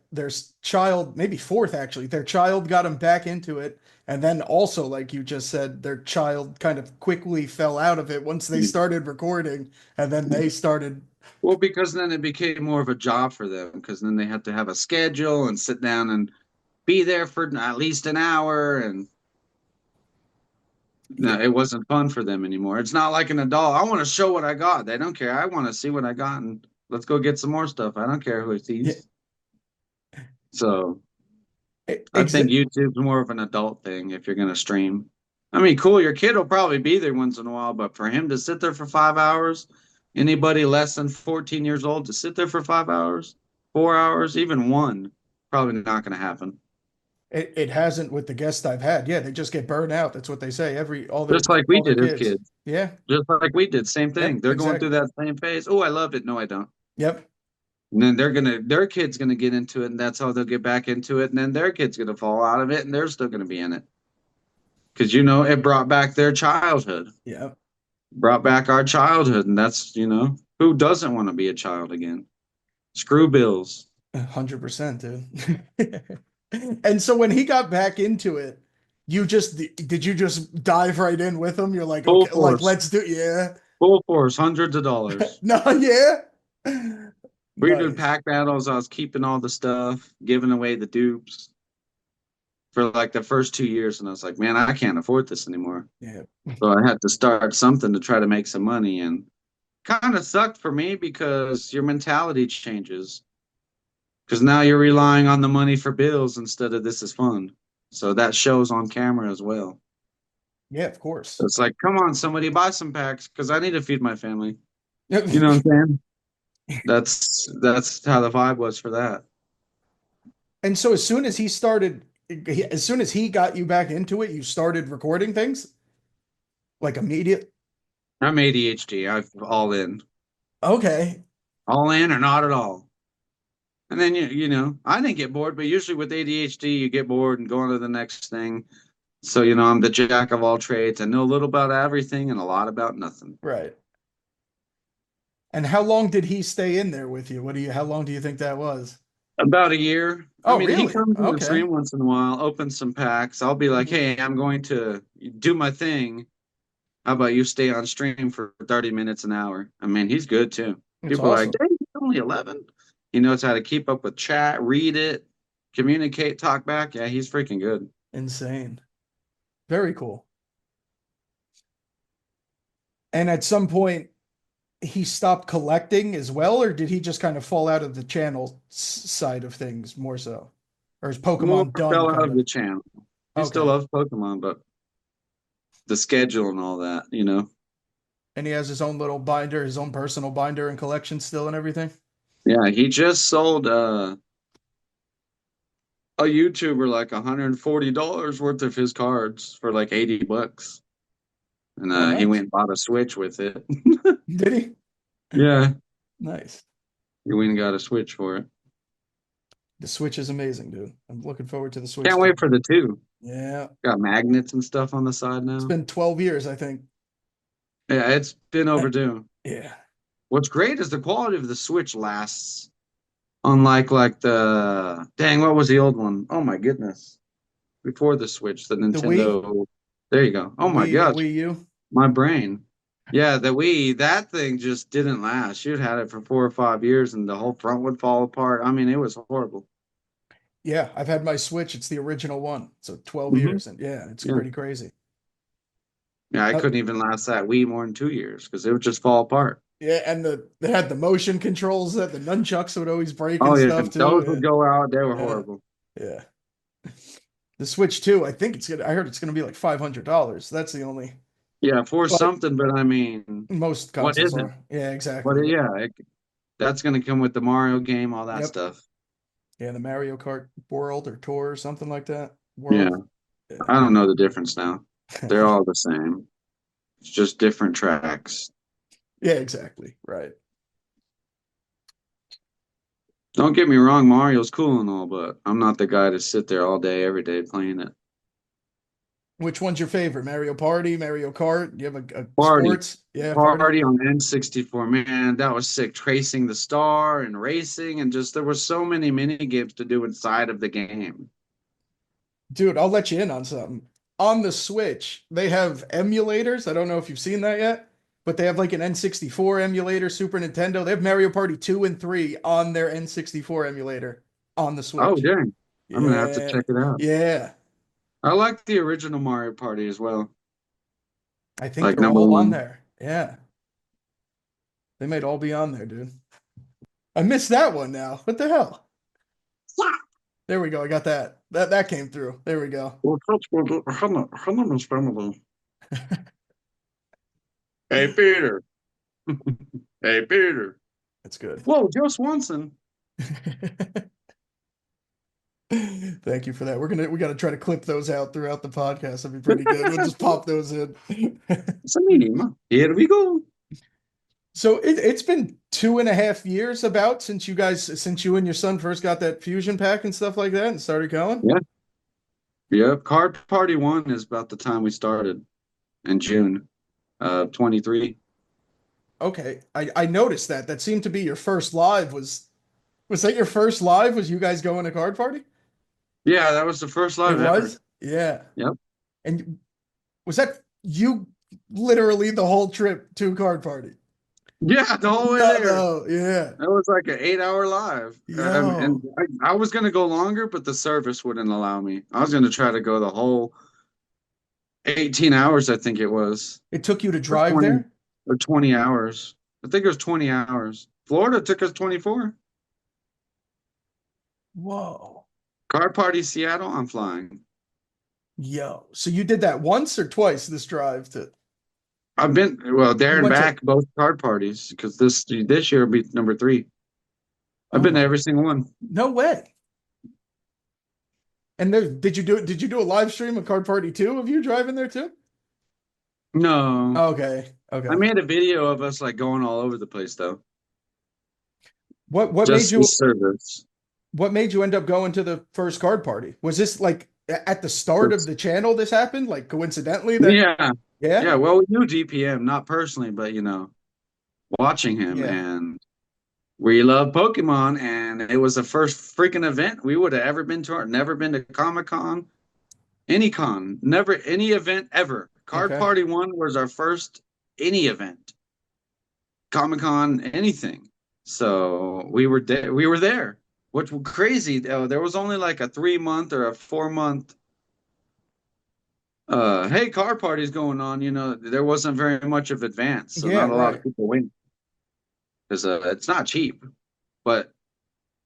maybe fourth actually, their child got them back into it. And then also, like you just said, their child kind of quickly fell out of it once they started recording, and then they started. Well, because then it became more of a job for them, because then they had to have a schedule and sit down and be there for at least an hour, and no, it wasn't fun for them anymore. It's not like an adult. I want to show what I got. They don't care. I want to see what I got, and let's go get some more stuff. I don't care who it sees. So I think YouTube's more of an adult thing if you're going to stream. I mean, cool, your kid will probably be there once in a while, but for him to sit there for 5 hours, anybody less than 14 years old to sit there for 5 hours, 4 hours, even one, probably not going to happen. It hasn't with the guests I've had. Yeah, they just get burned out. That's what they say. Just like we all their did as kids. Yeah. Just like we did, same thing. Yep, They're going exactly. through that same phase. Oh, I loved it. No, I don't. Yep. And then their kid's gonna get into it, and that's how they'll get back into it. And then their kid's gonna fall out of it, and they're still gonna be in it. Because it brought back their childhood. Yep. Brought back our childhood, and that's who doesn't want to be a child again? Screw bills. 100%, dude. And so when he got back into it, did you just dive right in with him? You're like, Full okay, like force. let's do, yeah. Full force, hundreds of dollars. No, yeah. We were doing Nice. pack battles. I was keeping all the stuff, giving away the dupes for like the first 2 years, and I was like, man, I can't afford this anymore. Yeah. So I had to start something to try to make some money, and kind of sucked for me because your mentality changes. Because now you're relying on the money for bills instead of this is fun. So that shows on camera as well. Yeah, of course. So it's like, come on, somebody buy some packs because I need to feed my family. You know what I'm saying? That's how the vibe was for that. And so as soon as he got you back into it, you started recording things? Like immediate? I'm ADHD. I'm all in. Okay. All in or not at all. And then, I didn't get bored, but usually with ADHD, you get bored and go on to the next thing. So, I'm the jack of all trades. I know a little about everything and a lot about nothing. Right. And how long did he stay in there with you? How long do you think that was? About a year. Oh, I mean, really? he comes in the Okay. stream once in a while, opens some packs. I'll be like, hey, I'm going to do my thing. How about you stay on stream for 30 minutes, an hour? I mean, he's good too. That's People are like, awesome. dang, he's only 11. He knows how to keep up with chat, read it, communicate, talk back. Yeah, he's freaking good. Insane. Very cool. And at some point, he stopped collecting as well, or did he just kind of fall out of the channel side of things more so? Or is More Pokemon done fell out kind of of? the channel. He still Okay. loves Pokemon, but the schedule and all that, you know. And he has his own little binder, his own personal binder and collection still and everything. Yeah, he just sold a YouTuber like $140 worth of his cards for like 80 bucks. And Oh, he went nice. and bought a Switch with it. Did he? Yeah, Nice. he went and got a Switch for it. The Switch is amazing, dude. I'm looking forward to the Switch Can't too. wait for the two. Yeah. Got magnets and stuff on the side It's now. been 12 years, I think. Yeah, it's been overdue. Yeah. What's great is the quality of the Switch lasts. Unlike like the dang, what was the old one? Oh my goodness. Before the Switch, the The Wii, Nintendo. There you go. the Oh my Wii, the gosh, Wii U. my brain. Yeah, the Wii, that thing just didn't last. You'd had it for 4 or 5 years and the whole front would fall apart. I mean, it was horrible. Yeah, I've had my Switch. It's the original one. So 12 Hmm. years. And yeah, it's Yeah. pretty crazy. Yeah, I Uh, couldn't even last that Wii more than 2 years because it would just fall apart. yeah, and they had the motion controls that the nunchucks would always break Oh and yeah, stuff those would too. go out. They were Yeah. horrible. Yeah. The Switch 2, I think I heard it's gonna be like $500. That's the only, Yeah, for but something, but I mean, most what consoles isn't? are. Yeah, What? exactly. Yeah, that's gonna come with the Mario game, all that Yep. stuff. Yeah, the Mario Kart World or Tour or something like that. Yeah, World. I don't know the difference now. They're all the same. It's just different tracks. Yeah, exactly. Right. Don't get me wrong, Mario's cool and all, but I'm not the guy to sit there all day, every day playing it. Which one's your favorite? Mario Party, Mario Kart? Do you have a Party. sports? Yeah, party. Party on N64, man, that was sick. Tracing the star and racing, and just there were so many mini games to do inside of the game. Dude, I'll let you in on something. On the Switch, they have emulators. I don't know if you've seen that yet, but they have like an N64 emulator, Super Nintendo. They have Mario Party 2 and 3 on their N64 emulator on the Oh, Switch. dang. I'm gonna have to Yeah. check it out. Yeah. I like the original Mario Party as well. I think Like they're number all on one. there. Yeah. They might all be on there, dude. I missed that one now. What the hell? There we go. I got that. That came through. There we go. Hey, Peter. Hey, Peter. That's good. Whoa, Joe Swanson. Thank you for that. We gotta try to clip those out throughout the podcast. That'd be pretty good. We'll just pop those in. It's a medium. Here we go. So it's been 2.5 years about since you and your son first got that fusion pack and stuff like that and started going. Yeah. Yep. Card Party 1 is about the time we started in June of 23. Okay. I noticed that. That seemed to be your first live. Was that your first live? Was you guys going to card party? Yeah, that was the first It live ever. was? Yeah. Yep. And was that you literally the whole trip to card party? Yeah, the whole way No, there. no, yeah. That was like an 8-hour live. And Yo. I was going to go longer, but the service wouldn't allow me. I was going to try to go the whole 18 hours, I think it was, It took you to or drive 20 there? or 20 hours. I think it was 20 hours. Florida took us 24. Whoa. Car Party Seattle, I'm flying. Yo. So you did that once or twice this drive to I've been there you and went to back both card parties because this year will be number 3. I've oh been to my every single one. no way. And there did you do a live stream of Card Party 2 of you driving there too? No, Okay. I Okay. made a video of us like going all over the place though. What made Just the you service. what made you end up going to the first card party? Was this like at the start of the channel this happened? Like coincidentally that Yeah, yeah? yeah. Well, we knew DPM, not personally, but watching him, Yeah. and we love Pokemon, and it was the first freaking event we would have ever been to. Never been to Comic-Con, any con, never any event ever. Card Okay. Party 1 was our first any event, Comic-Con, anything. So we were there. We were there. Which was crazy. There was only like a 3-month or a 4-month. Hey, car party's going on. There wasn't very much of advance, so Yeah, not a lot right. of people went because it's not cheap. But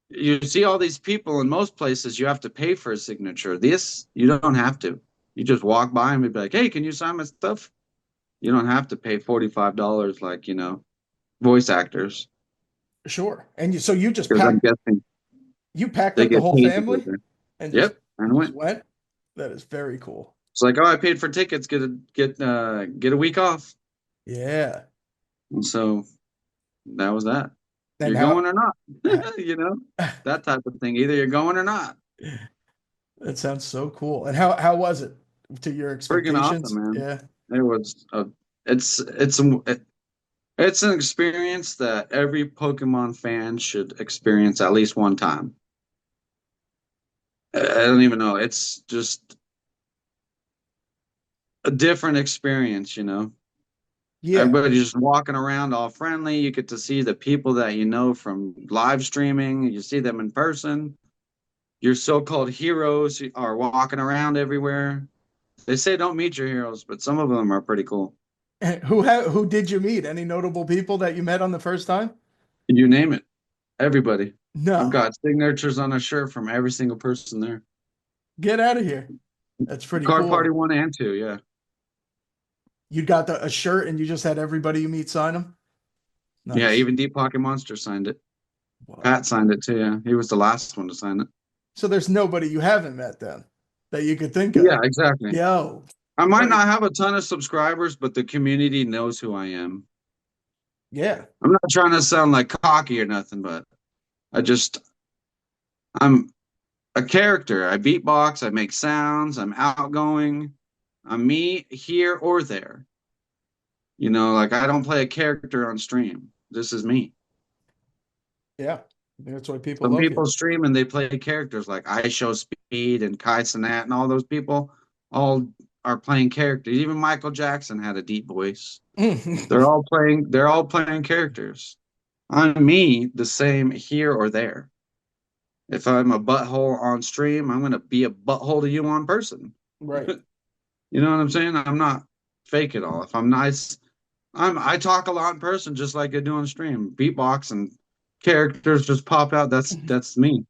You see all these people in most places, you have to pay for a signature. This, you don't have to. You just walk by and be like, hey, can you sign my stuff? You don't have to pay $45 like, voice actors. Sure. And so you just Because I'm packed guessing you packed they up the get whole paid to go family there. and Yep, and just went. went? That is very cool. It's like, oh, I paid for tickets, get a week off. Yeah. And so that was that. And You're how going or not, that type of thing. Either you're going or not. that sounds so cool. And how was it to your Freaking awesome, expectations? man. Yeah. It was it's an experience that every Pokemon fan should experience at least one time. I don't even know. It's just a different experience. Yeah. Everybody's just walking around all friendly. You get to see the people that you know from live streaming. You see them in person. Your so-called heroes are walking around everywhere. They say don't meet your heroes, but some of them are pretty cool. Who did you meet? Any notable people that you met on the first time? You name it. Everybody. I've No. got signatures on a shirt from every single person there. Get out of here. That's pretty Card Party cool. 1 and 2, yeah. You got a shirt and you just had everybody you meet sign them? Yeah, Nice. even Deep Pocket Monster signed it. Wow. Pat signed it too, yeah. He was the last one to sign it. So there's nobody you haven't met then that you could think Yeah, of. exactly. Yo, I might buddy. not have a ton of subscribers, but the community knows who I am. Yeah. I'm not trying to sound like cocky or nothing, but I just I'm a character. I beatbox, I make sounds, I'm outgoing. I'm me here or there. Like I don't play a character on stream. This is me. Yeah. That's why people Some love people you. stream and they play characters like I Show Speed and Kai Cenat and all those people all are playing characters. Even Michael Jackson had a deep voice. They're all playing characters. I'm me the same here or there. If I'm a butthole on stream, I'm gonna be a butthole to you on person. Right. You know what I'm saying? I'm not fake at all. If I'm nice, I talk a lot in person just like I do on stream. Beatbox and characters just pop out. That's me.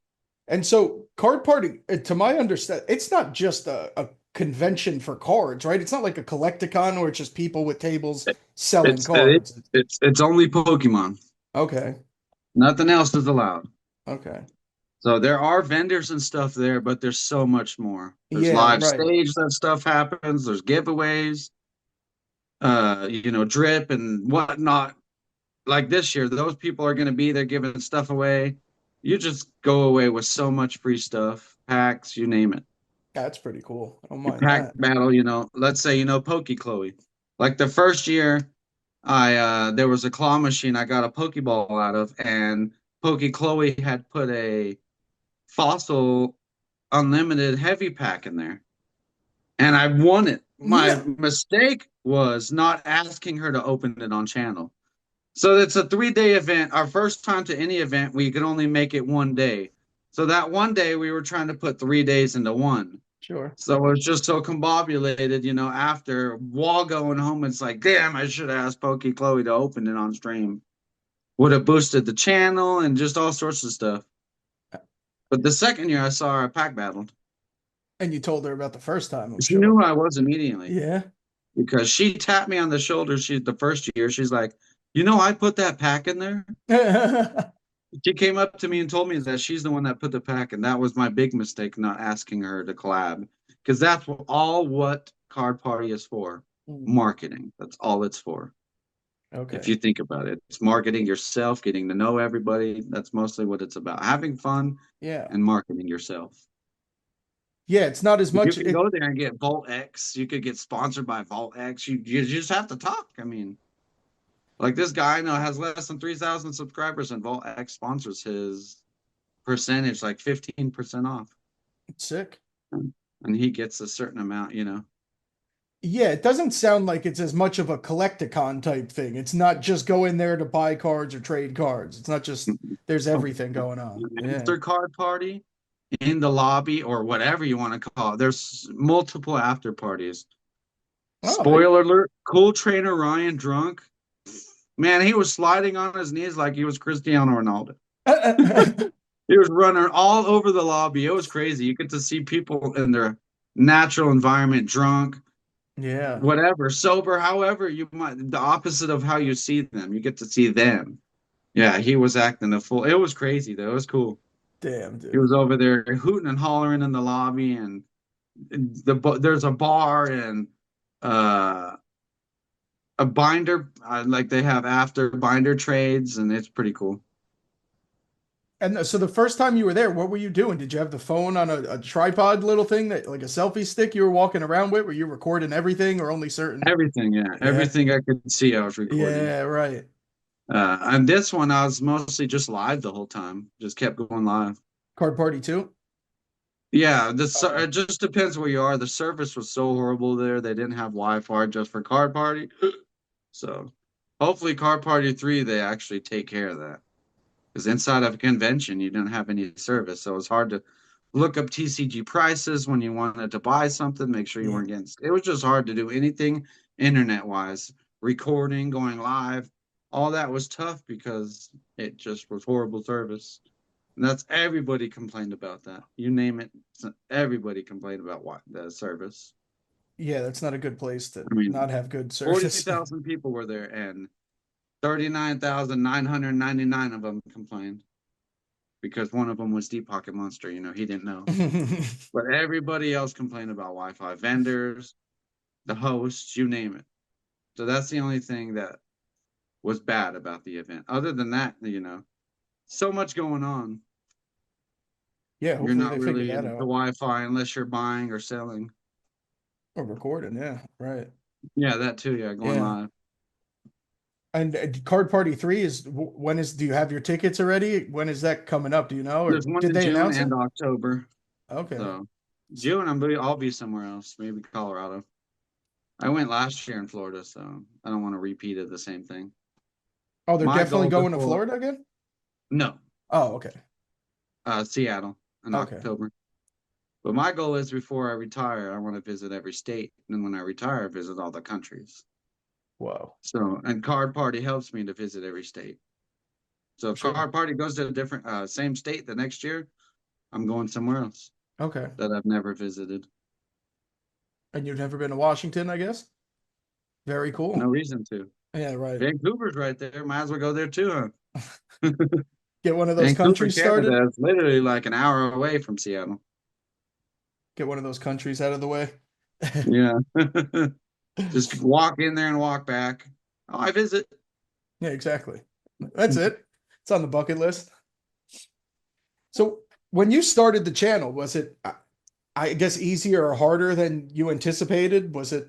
And so card party, to my understand, it's not just a convention for cards, right? It's not like a collecticon where it's just people with tables selling It's it, cards. it's only Pokemon. Okay. Nothing else is allowed. Okay. So there are vendors and stuff there, but there's so much more. There's Yeah, live right. stage that stuff happens. There's giveaways, drip and whatnot. Like this year, those people are going to be there giving stuff away. You just go away with so much free stuff, packs, you name it. That's pretty cool. I don't Your mind pack that. battle, let's say Poke Chloe. Like the first year, I there was a claw machine I got a Pokeball out of, and Poke Chloe had put a fossil unlimited heavy pack in there, and I won it. My No. mistake was not asking her to open it on channel. So it's a 3-day event. Our first time to any event, we could only make it one day. So that one day, we were trying to put 3 days into one. Sure. So it was just so combobulated, after while going home, it's like, damn, I should have asked Pokey Chloe to open it on stream. Would have boosted the channel and just all sorts of stuff. But the second year I saw her, I pack battled. And you told her about the first time, I'm She knew sure. who I was immediately Yeah. because she tapped me on the shoulder. The first year, she's like, I put that pack in there. She came up to me and told me that she's the one that put the pack, and that was my big mistake, not asking her to collab, because that's what Card Party is for. Marketing. That's all it's for. Okay. If you think about it, it's marketing yourself, getting to know everybody. That's mostly what it's about. Having fun Yeah. and marketing yourself. Yeah, it's not as You much can go there and get Vault X. You could get sponsored by Vault X. You just have to talk. I mean, like this guy I know has less than 3,000 subscribers, and Vault X sponsors his percentage, like 15% off. sick. And he gets a certain amount. Yeah, it doesn't sound like it's as much of a collecticon type thing. It's not just go in there to buy cards or trade cards. It's not just there's everything going on. Yeah. After Card Party in the lobby or whatever you want to call it, there's multiple after parties. Oh, Spoiler alert, cool trainer Ryan drunk. Man, he was sliding on his knees like he was Cristiano Ronaldo. He was running all over the lobby. It was crazy. You get to see people in their natural environment, drunk, Yeah. whatever, sober, however you might, the opposite of how you see them. You get to see them. Yeah, he was acting a fool. It was crazy though. It was cool. Damn, He dude. was over there hooting and hollering in the lobby, and there's a bar and uh a binder, like they have after binder trades, and it's pretty cool. And so the first time you were there, what were you doing? Did you have the phone on a tripod little thing that like a selfie stick you were walking around with? Were you recording everything or only certain? Everything, yeah, Yeah. everything I could see, I was recording. Yeah, right. And this one, I was mostly just live the whole time. Just kept going live. Card Party too? Yeah, Okay. it just depends where you are. The service was so horrible there. They didn't have Wi-Fi just for Card Party. So hopefully Card Party 3, they actually take care of that. Because inside of a convention, you didn't have any service. So it was hard to look up TCG prices when you wanted to buy something, make sure you Yeah. weren't getting, it was just hard to do anything internet-wise. Recording, going live, all that was tough because it just was horrible service. And that's everybody complained about that. You name it, everybody complained about what the service. Yeah, that's not a good place to I mean, not have good service. 40,000 people were there, and 39,999 of them complained because one of them was Deep Pocket Monster. You know, he didn't know. But everybody else complained about Wi-Fi. Vendors, the hosts, you name it. So that's the only thing that was bad about the event. Other than that, you know, so much going on. Yeah, You're hopefully not they figure really that into out. Wi-Fi unless you're buying or selling. Or recording, yeah, right. Yeah, that too. Yeah, going Yeah. live. And Card Party 3 is when is do you have your tickets already? When is that coming up? Do you know? Or There's one did in they June announce it? and October. Okay. So June, I'll be somewhere else, maybe Colorado. I went last year in Florida, so I don't want to repeat it the same thing. Oh, they're My definitely goal going to before, Florida again? no, Oh, okay. Seattle in Okay. October. But my goal is before I retire, I want to visit every state. And then when I retire, visit all the countries. Whoa. So, and Card Party helps me to visit every state. So if Sure. Card Party goes to a different, same state the next year, I'm going somewhere else Okay. that I've never visited. And you've never been to Washington, I guess? Very No cool. reason to. Yeah, right. Vancouver's right there. Might as well go there too, huh? Get one of those Vancouver, countries started. Canada is literally like an hour away from Seattle. Get one of those countries out of the way. Yeah. Just walk in there and walk back. Oh, I visit. Yeah, exactly. That's it. It's on the bucket list. So when you started the channel, was it, I guess, easier or harder than you anticipated? Was it?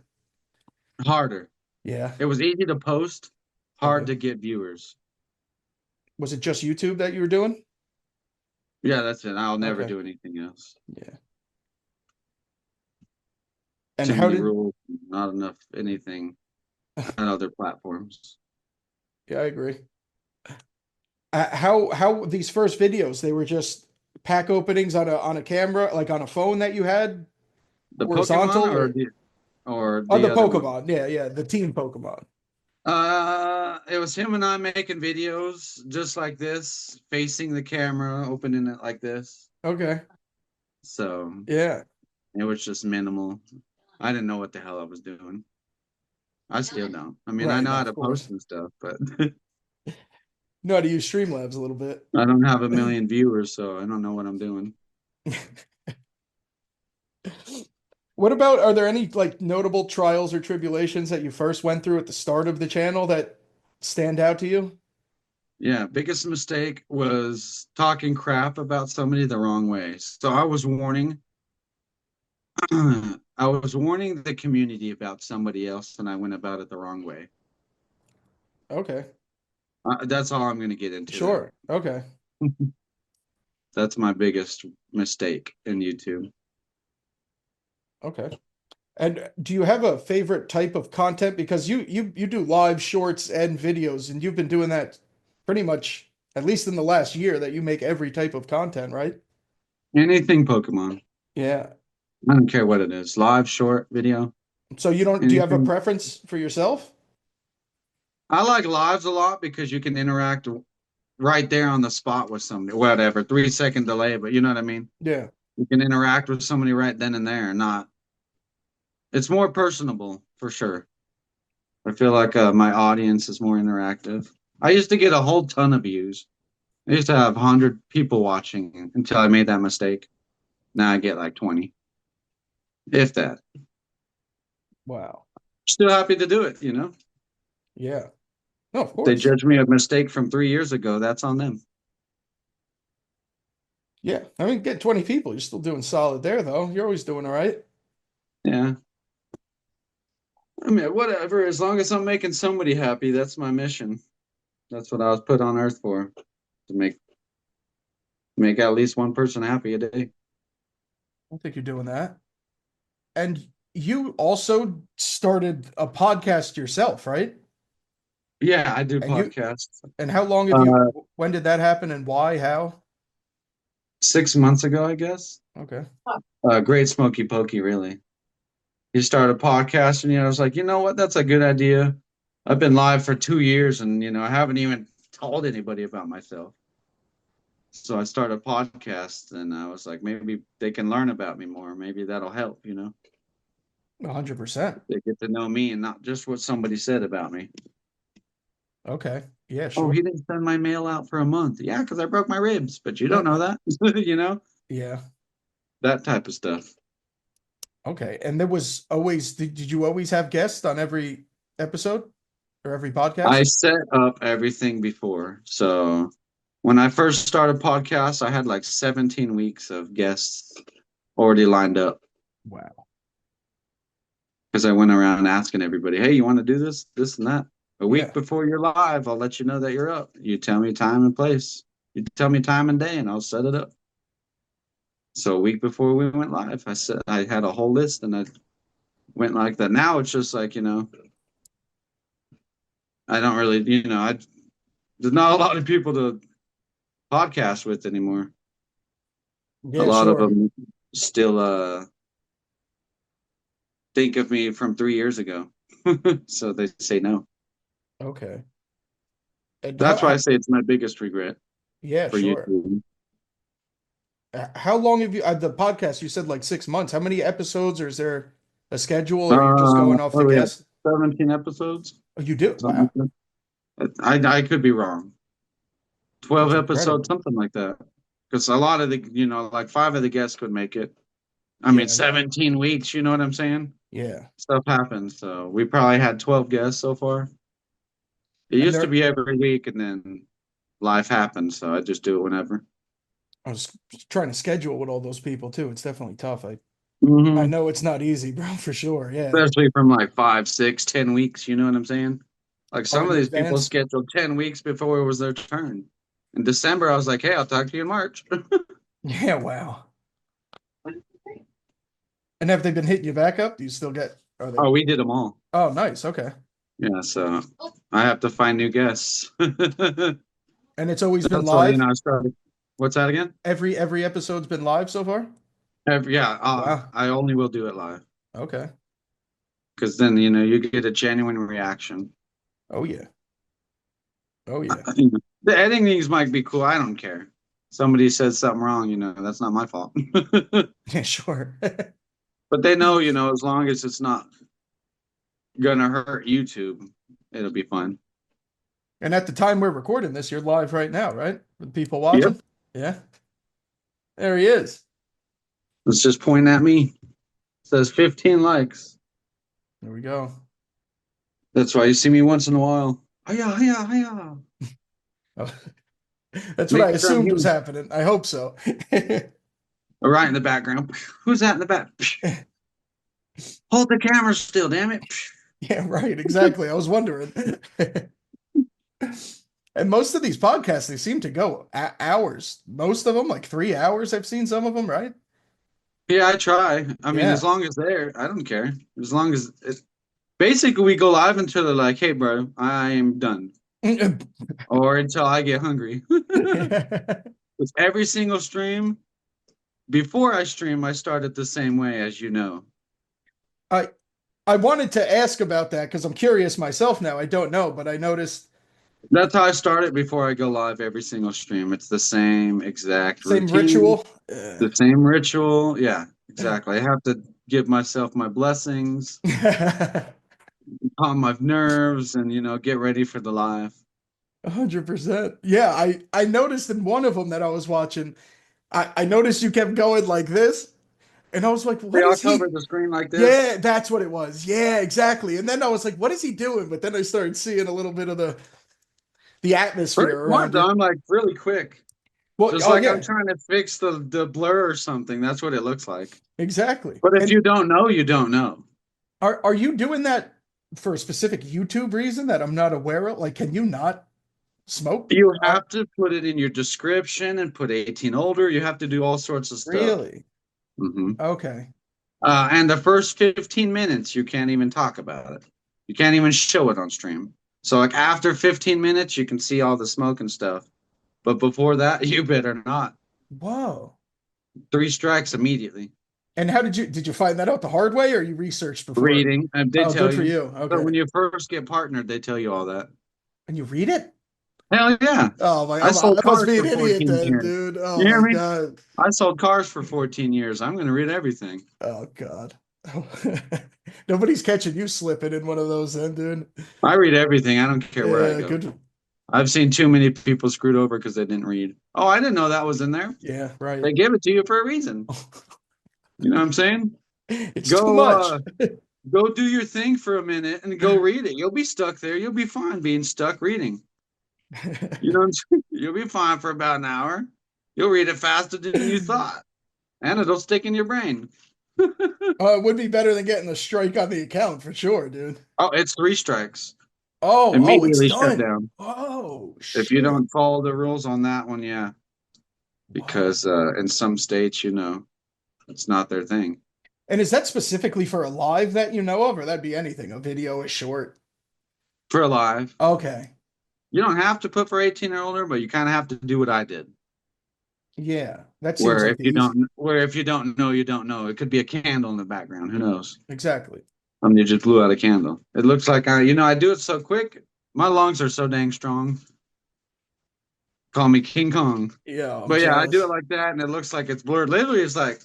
Harder. Yeah. It was easy to post, hard Okay. to get viewers. Was it just YouTube that you were doing? Yeah, that's it. I'll never Okay. do anything else. Yeah. And Too how many did, rules, not enough anything on other platforms. yeah, I agree. How these first videos, they were just pack openings on a camera, like on a phone that you had The horizontal Pokemon or or on the the other one. Pokemon. Yeah, yeah, the team Pokemon. It was him and I making videos just like this, facing the camera, opening it like this. Okay. So Yeah. it was just minimal. I didn't know what the hell I was doing. I still don't. I mean, I Right, know no, how of to course. post and stuff, but Know how to use Streamlabs a little bit. I don't have a million viewers, so I don't know what I'm doing. What about, are there any like notable trials or tribulations that you first went through at the start of the channel that stand out to you? Yeah, biggest mistake was talking crap about somebody the wrong way. So I was warning, I was warning the community about somebody else, and I went about it the wrong way. Okay. That's all I'm going to get into there. Sure. Okay. That's my biggest mistake in YouTube. Okay. And do you have a favorite type of content? Because you do live shorts and videos, and you've been doing that pretty much at least in the last year that you make every type of content, right? Anything Pokemon. Yeah. I don't care what it is. Live, short, video, So you don't, do you have a anything. preference for yourself? I like lives a lot because you can interact right there on the spot with somebody, whatever, 3 second delay, but you know what I mean? Yeah. You can interact with somebody right then and there, not it's more personable for sure. I feel like my audience is more interactive. I used to get a whole ton of views. I used to have 100 people watching until I made that mistake. Now I get like 20, if that. Wow. Still happy to do it, you know? Yeah. No, of If they course. judge me a mistake from 3 years ago, that's on them. Yeah. I mean, get 20 people. You're still doing solid there, though. You're always doing all right. Yeah. I mean, whatever. As long as I'm making somebody happy, that's my mission. That's what I was put on earth for, to make at least one person happy a day. I think you're doing that. And you also started a podcast yourself, right? Yeah, I do And you podcasts. and how long have Uh, you when did that happen and why? How? 6 months ago, I guess. Okay. Great Smoky Pokey, really. He started a podcast, and I was like, you know what? That's a good idea. I've been live for 2 years, and I haven't even told anybody about myself. So I started a podcast, and I was like, maybe they can learn about me more. Maybe that'll help. 100%. They get to know me and not just what somebody said about me. Okay. Yeah, Oh, sure. he didn't send my mail out for a month. Yeah, because I broke my ribs, but you don't know that. Yeah. That type of stuff. Okay. And there was always did you always have guests on every episode or every I podcast? set up everything before. So when I first started podcasts, I had like 17 weeks of guests already lined up Wow. because I went around asking everybody, hey, you want to do this, and that? A week Yeah. before you're live, I'll let you know that you're up. You tell me time and place. You tell me time and day, and I'll set it up. So a week before we went live, I had a whole list, and I went like that. Now it's just like, I don't really, there's not a lot of people to podcast with anymore. A Yeah, lot of sure. them still think of me from 3 years ago. So they say no. Okay. And That's why I say it's my biggest regret yeah, for sure. YouTube. How long have you the podcast? You said like 6 months. How many episodes, or is there a schedule, or are you just going off What the do we have? guest? 17 episodes? Oh, you do? Something Wow. like that. I could be wrong. 12 That's episodes, incredible. something like that. Because a lot of the, like 5 of the guests could make it. I mean, Yeah, no. 17 weeks, you know what I'm saying? Yeah. Stuff happens. So we probably had 12 guests so far. It And used to there be every week, and then life happens. So I just do it whenever. I was trying to schedule with all those people too. It's definitely tough. I Hmm. know it's not easy, bro, for sure. Yeah. Especially from like 5, 6, 10 weeks. You know what I'm saying? Like Oh, some of in these people advance. scheduled 10 weeks before it was their turn. In December, I was like, hey, I'll talk to you in March. Yeah, wow. And have they been hitting you back up? Do you still get are they Oh, we did them all. Oh, nice. Okay. Yeah, so I have to find new guests. That's And it's always been why, live? I started. What's that again? Every episode's been live so far? Yeah, Wow. I only will do it live Okay. because then, you get a genuine reaction. Oh yeah. Oh yeah. The editing might be cool. I don't care. Somebody says something wrong, that's not my fault. Yeah, sure. But they know, as long as it's not gonna hurt YouTube, it'll be fun. And at the time we're recording this, you're live right now, right? With people Yep. watching? Yeah. There he is. Let's just point at me. It says 15 likes. There we go. That's why you see me once in a while. Hiya, hiya, hiya. Oh, that's what I Make sure I'm assumed was human. happening. I hope so. Right in the background. Who's that in the back? Hold the camera still, damn it. Yeah, right. Exactly. I was wondering. And most of these podcasts, they seem to go hours. Most of them, like 3 hours. I've seen some of them, right? Yeah, I try. I mean, as Yeah. long as they're, I don't care. As long as basically we go live until they're like, hey, bro, I am done. Or until I get hungry. With every single stream, before I stream, I start it the same way, as you know. I I wanted to ask about that because I'm curious myself now. I don't know, but I noticed That's how I start it before I go live every single stream. It's the same exact Same routine, ritual. the same ritual. Yeah, exactly. I have to give myself my blessings, calm my nerves, and get ready for the live. 100%. Yeah, I noticed in one of them that I was watching, I noticed you kept going like this, and I was like, Yeah, what I'll is he? cover the screen like this. Yeah, that's what it was. Yeah, exactly. And then I was like, what is he doing? But then I started seeing a little bit of the atmosphere First one, around though, it. I'm like really quick. Well, Just oh like I'm yeah, trying to fix the blur or something. That's what it looks like. exactly. But if And you don't know, you don't know. are you doing that for a specific YouTube reason that I'm not aware of? Like, can you not smoke? You have to put it in your description and put 18 older. You have to do all sorts of stuff. Really? hmm Okay. And the first 15 minutes, you can't even talk about it. You can't even show it on stream. So, like after 15 minutes, you can see all the smoke and stuff. But before that, you better not. Whoa. 3 strikes immediately. And how did you find that out the hard way or you researched before? Reading, and they Oh, tell good for you. you. So Okay. when you first get partnered, they tell you all that. And you read it? Hell yeah. Oh my, I sold I must cars be an for idiot 14 then, years. dude. You Oh hear my me? God. I sold cars for 14 years. I'm going to read everything. Oh God. Nobody's catching you slipping in one of those then, dude. I read everything. I don't care where I Yeah, go. good. I've seen too many people screwed over because they didn't read. Oh, I didn't know that was in there. Yeah, right. They give it to you for a reason. You know what I'm saying? It's too Go much. go do your thing for a minute and go read it. You'll be stuck there. You'll be fine being stuck reading. You know what I'm saying? You'll be fine for about an hour. You'll read it faster than you thought. And it'll stick in your brain. It would be better than getting a strike on the account for sure, dude. Oh, it's 3 strikes. Oh, it's Immediately shut done. down. Oh, If you shit. don't follow the rules on that one, yeah. Wow. Because in some states, it's not their thing. And is that specifically for a live that you know of, or that'd be anything, a video, a short? For a live, Okay. you don't have to put for 18 or older, but you kind of have to do what I did. Yeah, that seems like the easy. Where if you don't know, you don't know. It could be a candle in the background. Who knows? Exactly. You just blew out a candle. It looks like I do it so quick. My lungs are so dang strong. Call me King Kong. Yeah, I'm But yeah, I do it jealous. like that, and it looks like it's blurred. Literally, it's like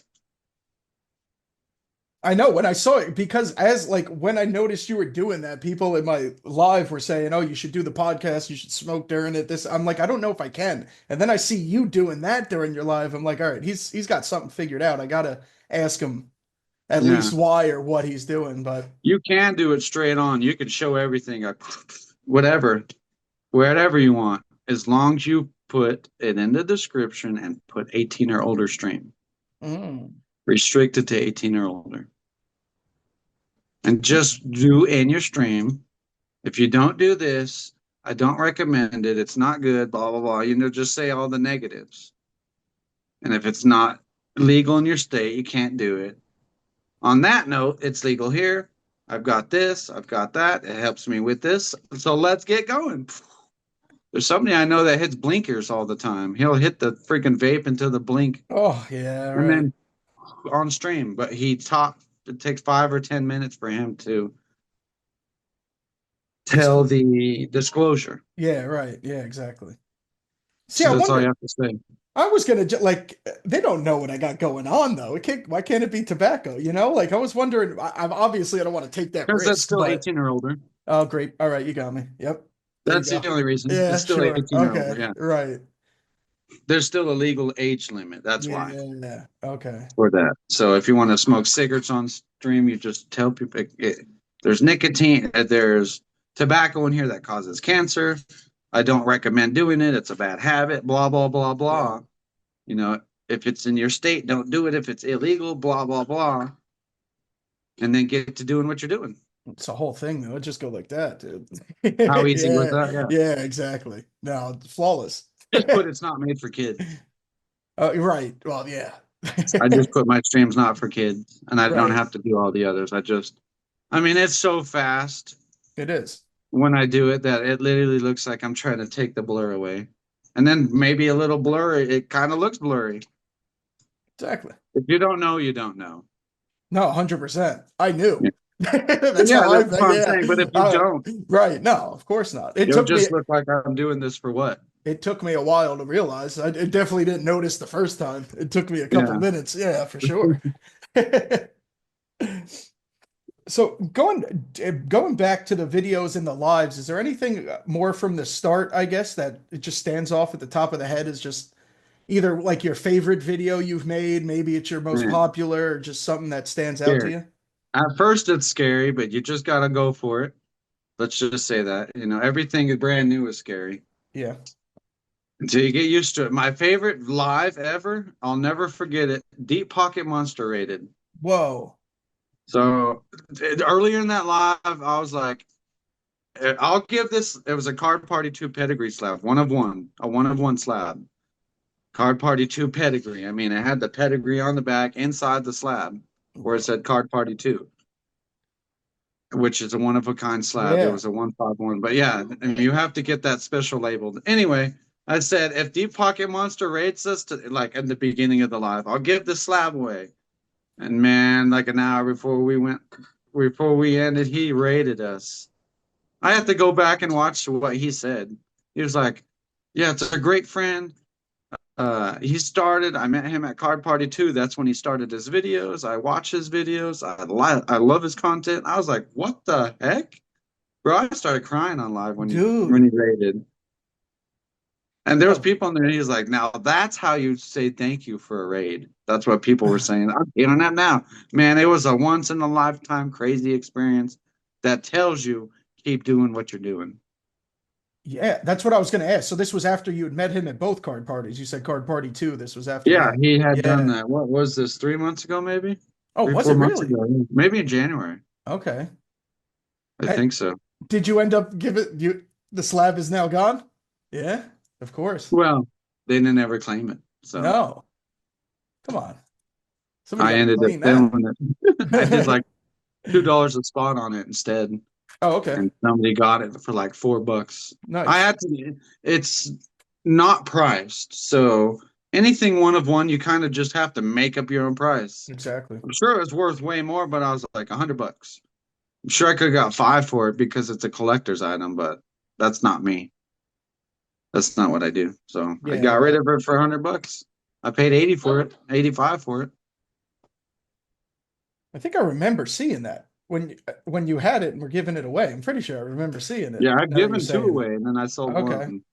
I know when I saw it because as like when I noticed you were doing that, people in my live were saying, "Oh, you should do the podcast. You should smoke during it." This I'm like, I don't know if I can. And then I see you doing that during your live. I'm like, all right, he's got something figured out. I gotta ask him at yeah. least why or what he's doing. But You can do it straight on. You can show everything, whatever, wherever you want, as long as you put it in the description and put 18 or older stream. mm, Restricted to 18 or older. And just do in your stream. If you don't do this, I don't recommend it. It's not good, blah, blah, blah. Just say all the negatives. And if it's not legal in your state, you can't do it. On that note, it's legal here. I've got this, I've got that. It helps me with this. So let's get going. There's somebody I know that hits blinkers all the time. He'll hit the freaking vape into the blink oh yeah, and right. then on stream. But it takes 5 or 10 minutes for him to tell the disclosure. Yeah, right. Yeah, exactly. See, I So that's all you wonder. have to say. I was gonna like they don't know what I got going on though. Why can't it be tobacco? You know, like I was wondering. I'm obviously I don't want to take that Because that's risk, still but 18 or older. oh great, all right, you got me. Yep, there you That's the go. only reason. Yeah, It's still sure. 18 or older. Okay, Yeah. right. There's still a legal age limit. That's Yeah, why. yeah, yeah. Okay. For that. So if you want to smoke cigarettes on stream, you just tell people there's nicotine, there's tobacco in here that causes cancer. I don't recommend doing it. It's a bad habit, blah, blah, blah, Yeah, blah. If it's in your state, don't do it. If it's illegal, blah, blah, blah. And then get to doing what you're doing. it's a whole thing though. It just go like that, dude. How easy was Yeah, that? Yeah. yeah, exactly. No, flawless. Just put it's not made for kids. Right. Well, yeah. I just put my streams not for kids, and I don't Right. have to do all the others. It's so fast It is. when I do it that it literally looks like I'm trying to take the blur away. And then maybe a little blurry. It kind of looks blurry. Exactly. If you don't know, you don't know. No, 100%. I knew. Yeah. That's Yeah, how I that's think. what I'm Yeah. saying. But if you don't, Right. No, of course not. It it'll took me just look like I'm doing this for what? it took me a while to realize. I definitely didn't notice the first time. It took me a couple Yeah. minutes. Yeah, for sure. So going back to the videos and the lives, is there anything more from the start, I guess, that it just stands off at the top of the head is just either like your favorite video you've made, maybe it's your most Man, popular, or just something that stands out to scary. you? At first, it's scary, but you just gotta go for it. Let's just say that. Everything brand new is scary Yeah. until you get used to it. My favorite live ever, I'll never forget it. Deep Pocket Monster rated. Whoa. So earlier in that live, I was like, I'll give this. It was a Card Party 2 pedigree slab, one of one, a one of one slab. Card Party 2 pedigree. I mean, it had the pedigree on the back inside the slab where it Whoa. said Card Party 2, which is a one of a kind slab. It Yeah. was a 151. But yeah, and you have to get that special labeled. Anyway, I said if Deep Pocket Monster rates us to like at the beginning of the live, I'll give the slab away. And man, like an hour before we ended, he rated us. I have to go back and watch what he said. He was like, "Yeah, it's a great friend. I met him at Card Party 2. That's when he started his videos. I watch his videos. I love his content." I was like, "What the heck?" Bro, I started crying on live when Dude. he rated. And there was No. people in there. He's like, "Now that's how you say thank you for a raid." That's what people were saying on the internet now. Man, it was a once in a lifetime crazy experience that tells you keep doing what you're doing. Yeah, that's what I was going to ask. So this was after you had met him at both card parties. You said card party two. This was after Yeah, that. he had done Yeah. that. What was this? 3 months ago, maybe Oh, three, was four it months really? ago, maybe in January. Okay. I Hey, think so. did you end up give it you the slab is now gone? Yeah, of course. Well, they didn't ever claim it, so No. Come on. Somebody I got to ended up claim that. selling it. I did like $2 a spot on it instead, Oh, okay. and somebody got it for like $4. I Nice. had to. It's not priced, so anything one of one, you kind of just have to make up your own price. Exactly. I'm sure it's worth way more, but I was like $100. I'm sure I could have got five for it because it's a collector's item, but that's not me. That's not what I do. So I Yeah, got rid right. of it for $100. I paid 80 for it, 85 for it. I think I remember seeing that when you had it and were giving it away. I'm pretty sure I remember seeing it. Yeah, I've Now that you're given two saying away and then I sold it. Okay. one.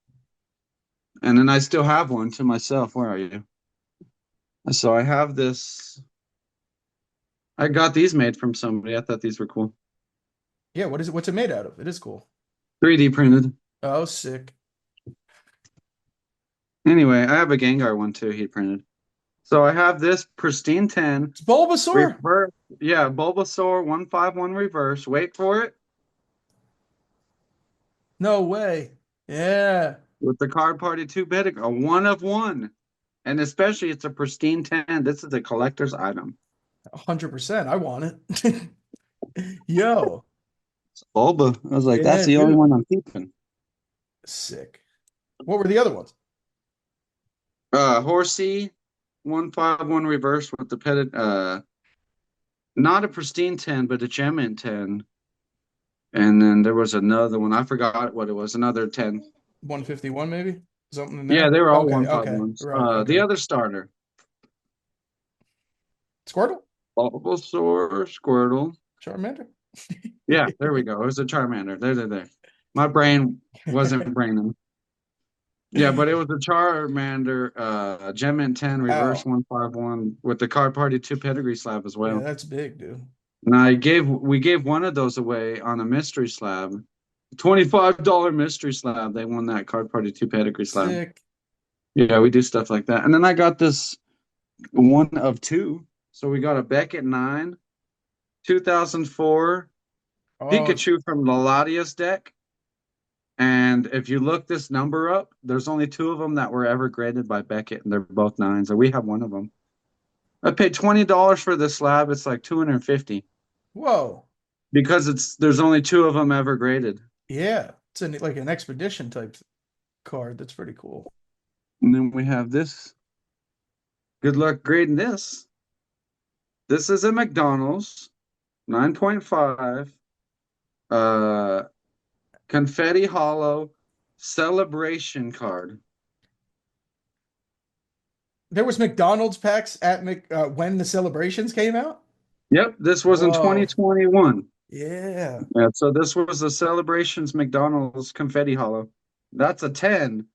And then I still have one to myself. Where are you? So I have this. I got these made from somebody. I thought these were cool. Yeah, what is it? What's it made out of? It is cool. 3D printed. Oh, sick. Anyway, I have a Gengar one too, heat printed. So I have this pristine 10 It's Bulbasaur? reverse. Yeah, Bulbasaur 151 reverse. Wait for it. No way. Yeah. With the Card Party 2 pedigree, a one of one. And especially it's a pristine 10. This is a collector's item. 100%. I want it. Yo. It's Bulba. I was like, that's Yeah, the only dude. one I'm keeping. Sick. What were the other ones? Horsey 151 reverse with the not a pristine 10, but a gem 10. And then there was another one. I forgot what it was. Another 10. 151 maybe? Something in Yeah, there? they were all Okay, 151s. okay. Right, The okay. other starter. Squirtle? Bulbasaur, Squirtle. Charmander? Yeah, there we go. It was a Charmander. There. My brain wasn't braining. Yeah, but it was a Charmander, Gem 10 reverse Wow. 151 with the Card Party 2 pedigree slab as Yeah, well. that's big, dude. And we gave one of those away on a mystery slab. $25 mystery slab. They won that Card Party 2 pedigree slab. Sick. Yeah, we do stuff like that. And then I got this one of two. So we got a Beckett 9, 2004 Oh, Pikachu from the Latias deck. And if you look this number up, there's only two of them that were ever graded by Beckett, and they're both nines. And we have one of them. I paid $20 for this slab. It's like 250 whoa. because there's only two of them ever graded. Yeah. It's like an expedition type card. That's pretty cool. And then we have this. Good luck grading this. This is a McDonald's 9.5. Confetti Hollow celebration card. There was McDonald's packs at when the celebrations came out. Yep, this was in Whoa. 2021. Yeah. Yeah, so this was the celebrations McDonald's confetti hollow. That's a 10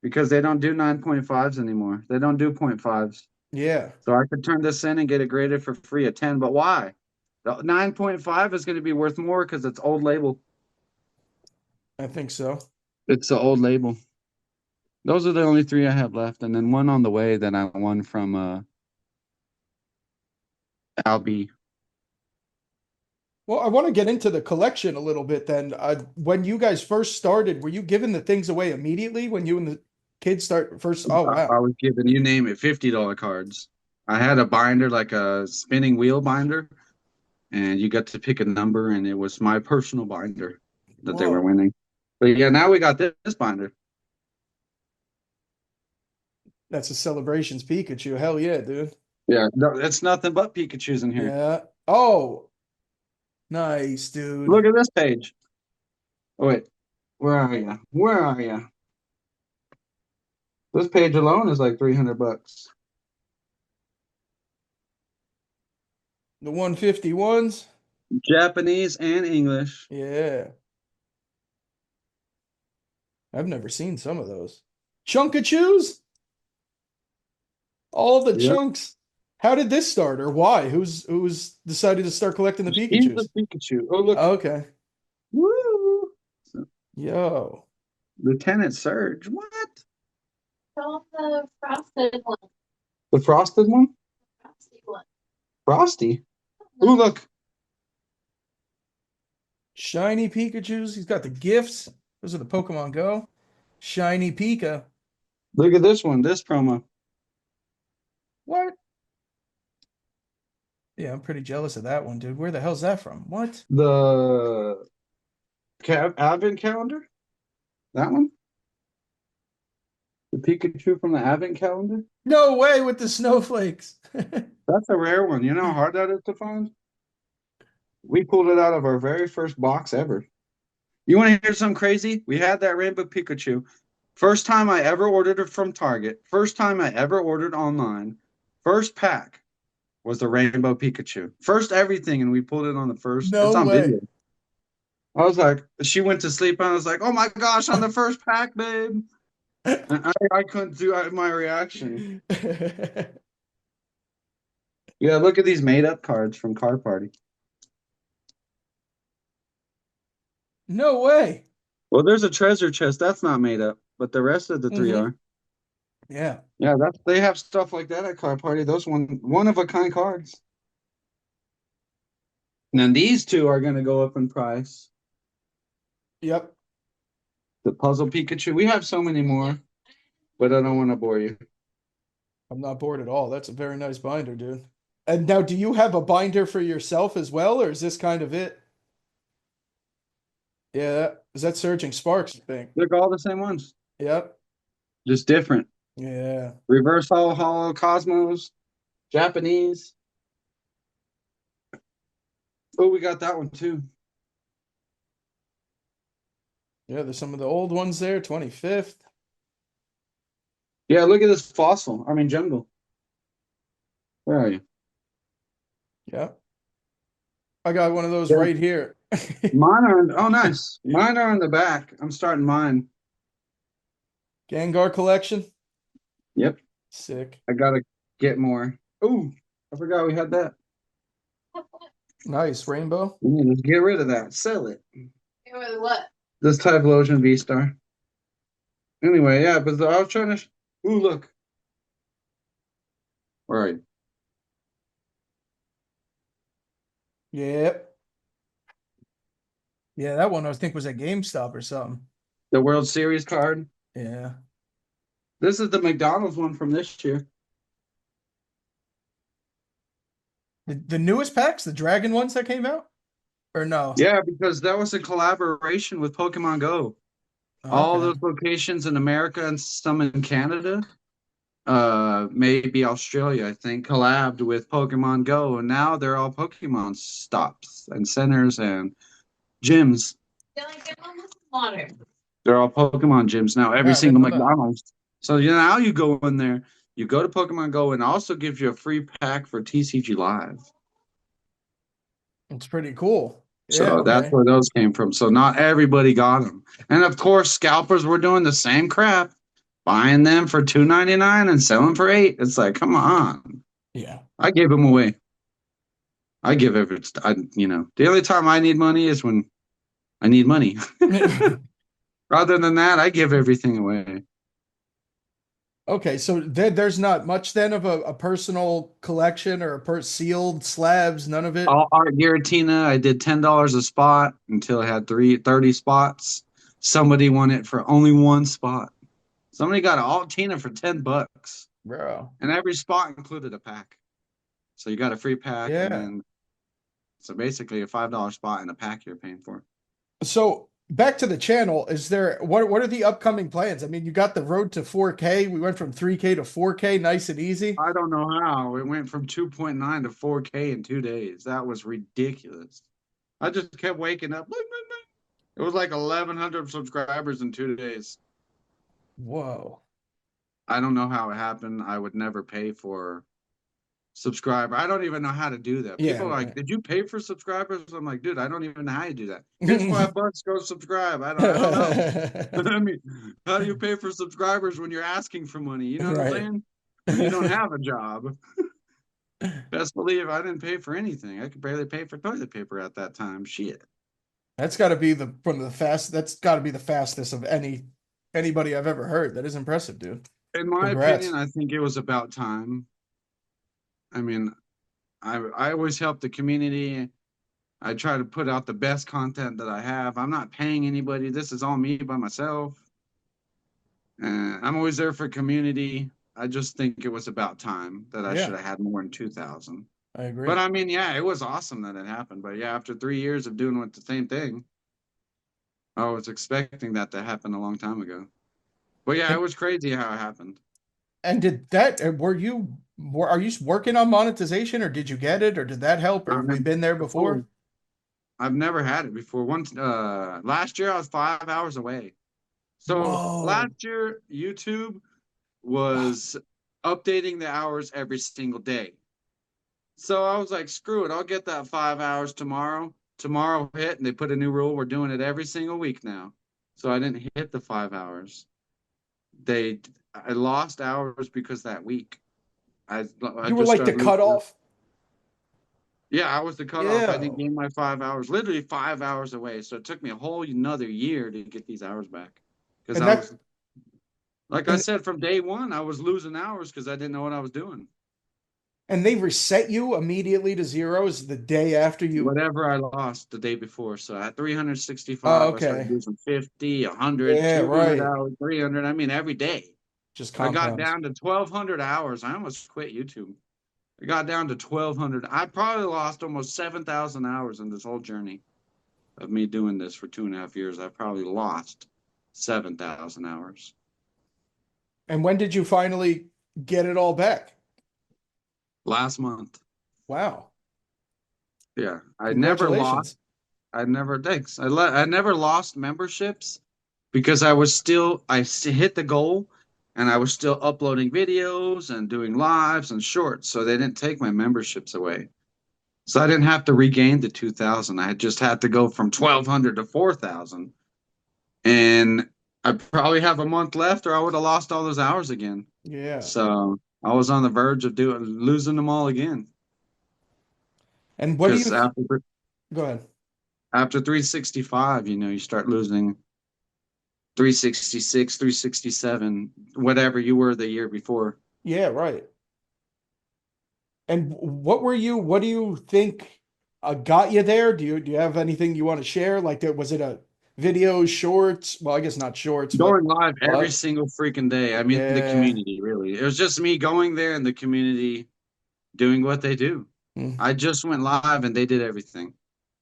because they don't do 9.5s anymore. They don't do 0.5s. Yeah. So I could turn this in and get it graded for free at 10. But why? The 9.5 is going to be worth more because it's old label. I think so. It's the old label. Those are the only three I have left, and then one on the way that I won from Albie. Well, I want to get into the collection a little bit then. When you guys first started, were you giving the things away immediately when you and the kids start first? Oh, I wow. was giving, you name it, $50 cards. I had a binder, like a spinning wheel binder, and you got to pick a number, and it was my personal binder that they were Whoa. winning. But yeah, now we got this binder. That's a celebrations Pikachu. Hell yeah, dude. Yeah, no, it's nothing but Pikachu's in here. Yeah. Oh, nice, dude. Look at this page. Oh, wait, where are you? Where are you? This page alone is like $300. The 151s. Japanese and English. Yeah. I've never seen some of those. Chunkachus? All the Yep. chunks. How did this start or why? Who's decided to start collecting the He's the Pikachus? Pikachu. Oh, look. Okay. Woo! Yo. Lieutenant Surge. What? Saw the frosted one. The frosted one? Frosty one. Frosty. Ooh, look. Shiny Pikachus. He's got the gifts. Those are the Pokemon Go. Shiny Pika. Look at this one. This promo. What? Yeah, I'm pretty jealous of that one, dude. Where the hell's that from? What? The advent calendar. That one. The Pikachu from the advent calendar. No way with the snowflakes. That's a rare one. You know how hard that is to find? We pulled it out of our very first box ever. You want to hear something crazy? We had that rainbow Pikachu. First time I ever ordered it from Target. First time I ever ordered online. First pack was the rainbow Pikachu. First everything, and we pulled it on the first. No It's on way. video. I was like, she went to sleep, and I was like, oh my gosh, on the first pack, babe. And I couldn't do my reaction. Yeah, look at these made-up cards from Card Party. No way. Well, there's a treasure chest. That's not made up, but the rest of the three Mhm. are. Yeah. Yeah, they have stuff like that at Card Party. Those one of a kind cards. And then these two are going to go up in price. Yep. The puzzle Pikachu. We have so many more, but I don't want to bore you. I'm not bored at all. That's a very nice binder, dude. And now, do you have a binder for yourself as well, or is this kind of it? Yeah, is that Surging Sparks, I think? They're all the same ones, Yep. just different. Yeah. Reverse Hollow Cosmos, Japanese. Oh, we got that one too. Yeah, there's some of the old ones there, 25th. Yeah, look at this fossil. I mean, jungle. Where are you? Yep. I got one of those Yeah. right here. Mine are, oh, nice. Mine are in the back. I'm starting mine. Gengar collection. Yep. Sick. I got to get more. Ooh, I forgot we had that. Nice. Rainbow. We need to get rid of that. Sell it. With what? This Typhlosion V-Star. Anyway, yeah, but I was trying to. Ooh, look. All right. Yep. Yeah, that one I think was at GameStop or something. The World Series card. Yeah. This is the McDonald's one from this year. The newest packs, the dragon ones that came out? Or no? Yeah, because that was a collaboration with Pokemon Go. All Okay. those locations in America and some in Canada maybe Australia, I think, collabed with Pokemon Go, and now they're all Pokemon stops and centers and gyms. Feel like give them some water. They're all Pokemon gyms now, every Yeah, I didn't single know that. McDonald's. So now you go in there, you go to Pokemon Go, and also gives you a free pack for TCG Live. It's pretty cool. Yeah, So that's okay. where those came from. So not everybody got them. And of course, scalpers were doing the same crap, buying them for $2.99 and selling for $8. It's like, come on. Yeah. I gave them away. I give every, the only time I need money is when I need money. Rather than that, I give everything away. Okay, so there's not much then of a personal collection or sealed slabs, none of it. All art Giratina, I did $10 a spot until I had 30 spots. Somebody won it for only one spot. Somebody got an alt Tina for $10. Bro. And every spot included a pack. So you got a free pack, and Yeah. then so basically a $5 spot in a pack you're paying for. So back to the channel, is there what are the upcoming plans? I mean, you got the road to 4K. We went from 3K to 4K, nice and easy. I don't know how it went from 2.9 to 4K in 2 days. That was ridiculous. I just kept waking up. It was like 1,100 subscribers in 2 days. Whoa. I don't know how it happened. I would never pay for subscriber. I don't even know how to do that. Yeah, People are like, right. did you pay for subscribers? I'm like, dude, I don't even know how you do that. Here's $5, go subscribe. I don't know. I mean, how do you pay for subscribers when you're asking for money? You know what I'm Right. saying? When you don't have a job. Best believe I didn't pay for anything. I could barely pay for toilet paper at that time. Shit. That's got to be that's got to be the fastest of anybody I've ever heard. That is impressive, dude. In my Congrats. opinion, I think it was about time. I mean, I always help the community. I try to put out the best content that I have. I'm not paying anybody. This is all me by myself. And I'm always there for community. I just think it was about time that I Yeah. should have had more in 2000. I agree. But I mean, yeah, it was awesome that it happened. But yeah, after 3 years of doing the same thing, I was expecting that to happen a long time ago. But yeah, it was crazy how it happened. And did that are you working on monetization, or did you get it, or did that help, or have we been there before? I've never had it before. Last year I was 5 hours away. So Whoa. last year YouTube was updating the hours every single day. So I was like, screw it, I'll get that 5 hours tomorrow. Tomorrow hit, and they put a new rule. We're doing it every single week now. So I didn't hit the 5 hours. I lost hours because that week. I You were just like the started losing. cutoff. Yeah, I was the cutoff. I didn't Yeah. gain my 5 hours, literally 5 hours away. So it took me a whole another year to get these hours back. Because And I that was, like I said, from day one, I was losing hours because I didn't know what I was doing. and they reset you immediately to zeros the day after you. Whatever I lost the day before. So at 365, Oh, I started okay. losing 50, 100, Yeah, 200 right. hours, 300. I mean, every day. Just I got compounds. down to 1,200 hours. I almost quit YouTube. I got down to 1,200. I probably lost almost 7,000 hours in this whole journey of me doing this for 2.5 years. I've probably lost 7,000 hours. And when did you finally get it all back? Last month. Wow. Yeah. Congratulations. Thanks. I never lost memberships because I hit the goal and I was still uploading videos and doing lives and shorts. So they didn't take my memberships away. So I didn't have to regain the 2,000. I just had to go from 1,200 to 4,000. And I probably have a month left or I would have lost all those hours again. Yeah. So I was on the verge of losing them all again. And what do Because you go ahead? after 365, you start losing 366, 367, whatever you were the year before. Yeah, right. And what do you think got you there? Do you have anything you want to share? Like, was it a videos, shorts? Well, I guess not shorts, but Going live every what? single freaking day. I mean, the Yeah. community, really. It was just me going there and the community doing what they do. Mhm. I just went live and they did everything.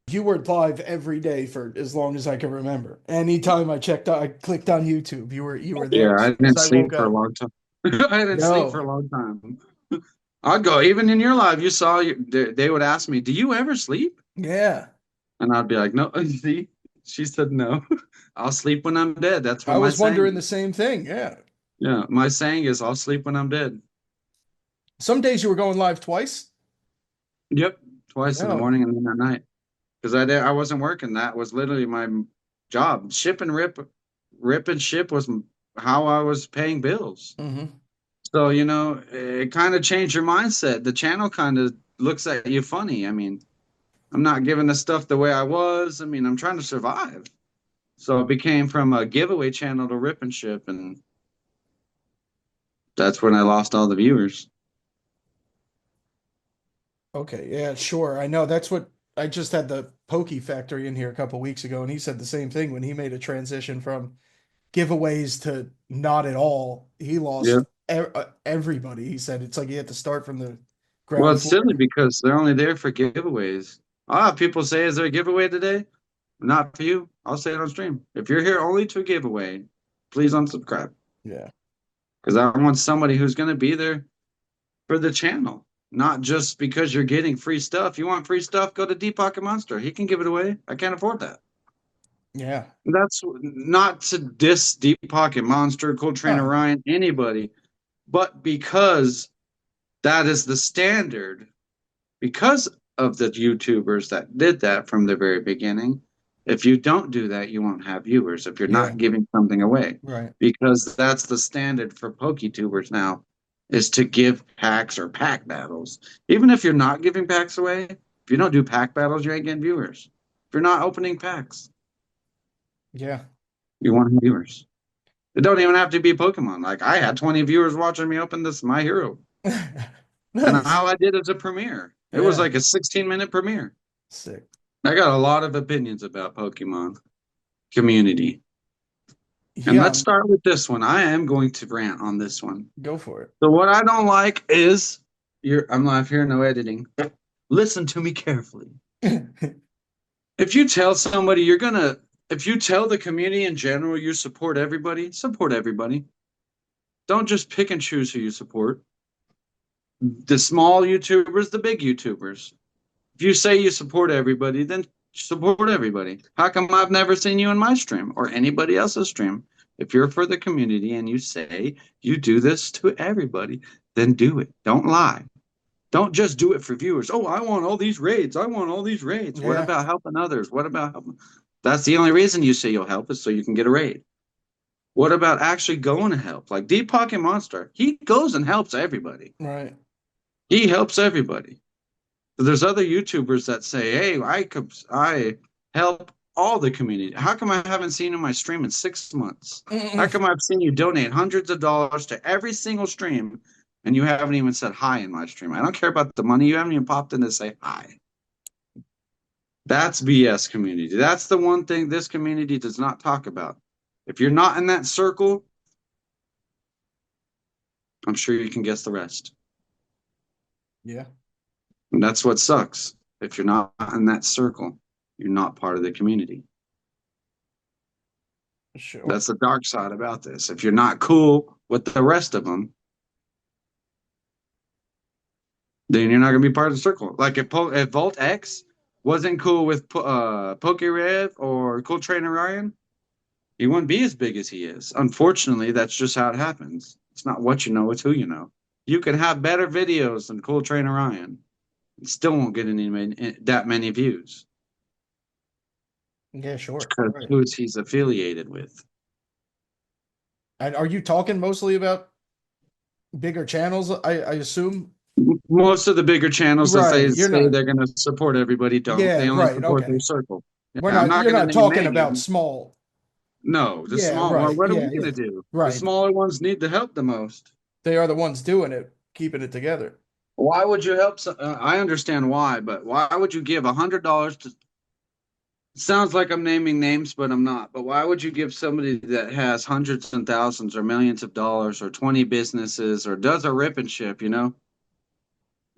You were live every day for as long as I can remember. Anytime I clicked on YouTube, you were Yeah, there as I soon as didn't I sleep woke for a up. long time. I didn't sleep for a No. long time. I'd go, even in your life, you saw, they would ask me, do you ever sleep? Yeah. And I'd be like, no, see, she said no. I'll sleep when I'm dead. That's what I my was saying wondering the is. same thing. Yeah. Yeah, my saying is I'll sleep when I'm dead. Some days you were going live twice. Yep, twice in the No. morning and then at night. Because I wasn't working. That was literally my job. Ship and rip, rip and ship was how I was paying bills. Hmm. So, it kind of changed your mindset. The channel kind of looks at you funny. I mean, I'm not giving the stuff the way I was. I mean, I'm trying to survive. So it became from a giveaway channel to rip and ship, and that's when I lost all the viewers. Okay. Yeah, sure. I know. That's what I just had the Poke Factory in here a couple weeks ago, and he said the same thing when he made a transition from giveaways to not at all. He Yeah. lost everybody. He said it's like he had to start from the Well, ground it's silly floor. because they're only there for giveaways. People say, is there a giveaway today? Not for you. I'll say it on stream. If you're here only to a giveaway, please unsubscribe. Yeah. Because I want somebody who's going to be there for the channel, not just because you're getting free stuff. You want free stuff? Go to Deep Pocket Monster. He can give it away. I can't afford that. Yeah. That's not to diss Deep Pocket Monster, Cold Trainer Oh, Ryan, anybody, but because that is the standard, because of the YouTubers that did that from the very beginning. If you don't do that, you won't have viewers if you're yeah. not giving something away, Right. because that's the standard for PokeTubers now, is to give packs or pack battles. Even if you're not giving packs away, if you don't do pack battles, you ain't getting viewers. If you're not opening packs, Yeah. you want viewers. It don't even have to be Pokemon. Like I had 20 viewers watching me open this My Hero. And Nice. how I did as a premiere. It was Yeah. like a 16-minute premiere. Sick. I got a lot of opinions about Pokemon community. And Yeah. let's start with this one. I am going to rant on this one. Go for So what I don't like is I'm not here, no editing. Listen to me carefully. it. If you tell somebody if you tell the community in general you support everybody, support everybody. Don't just pick and choose who you support. The small YouTubers, the big YouTubers. If you say you support everybody, then support everybody. How come I've never seen you in my stream or anybody else's stream? If you're for the community and you say you do this to everybody, then do it. Don't lie. Don't just do it for viewers. Oh, I want all these raids. I want all these raids. What Yeah. about helping others? What about helping? That's the only reason you say you'll help is so you can get a raid. What about actually going to help? Like Deep Pocket Monster, he goes and helps everybody. Right. He helps everybody. There's other YouTubers that say, "Hey, I help all the community." How come I haven't seen you in my stream in 6 months? How come I've seen you donate hundreds of dollars to every single stream, and you haven't even said hi in my stream? I don't care about the money. You haven't even popped in to say hi. That's BS community. That's the one thing this community does not talk about. If you're not in that circle, I'm sure you can guess the rest. Yeah. And that's what sucks. If you're not in that circle, you're not part of the community. Sure. That's the dark side about this. If you're not cool with the rest of them, then you're not going to be part of the circle. Like if Volt X wasn't cool with PokeRev or Cool Trainer Ryan, he wouldn't be as big as he is. Unfortunately, that's just how it happens. It's not what you know, it's who you know. You can have better videos than Cool Trainer Ryan. It still won't get that many views Yeah, sure. because Right. who he's affiliated with. And are you talking mostly about bigger channels? I assume. Most of the bigger channels, as Right. they You're say not. they're going to support everybody, don't. Yeah. They only Right. support their Okay. circle. We're Yeah, I'm not. not You're going to not name talking about names. small. No, the Yeah. small. Well, Right. what are Yeah. we going Yeah. to do? The Right. smaller ones need the help the most. They are the ones doing it, keeping it together. Why would you help? I understand why, but why would you give $100 to? It sounds like I'm naming names, but I'm not. But why would you give somebody that has hundreds and thousands or millions of dollars or 20 businesses or does a rip and ship, and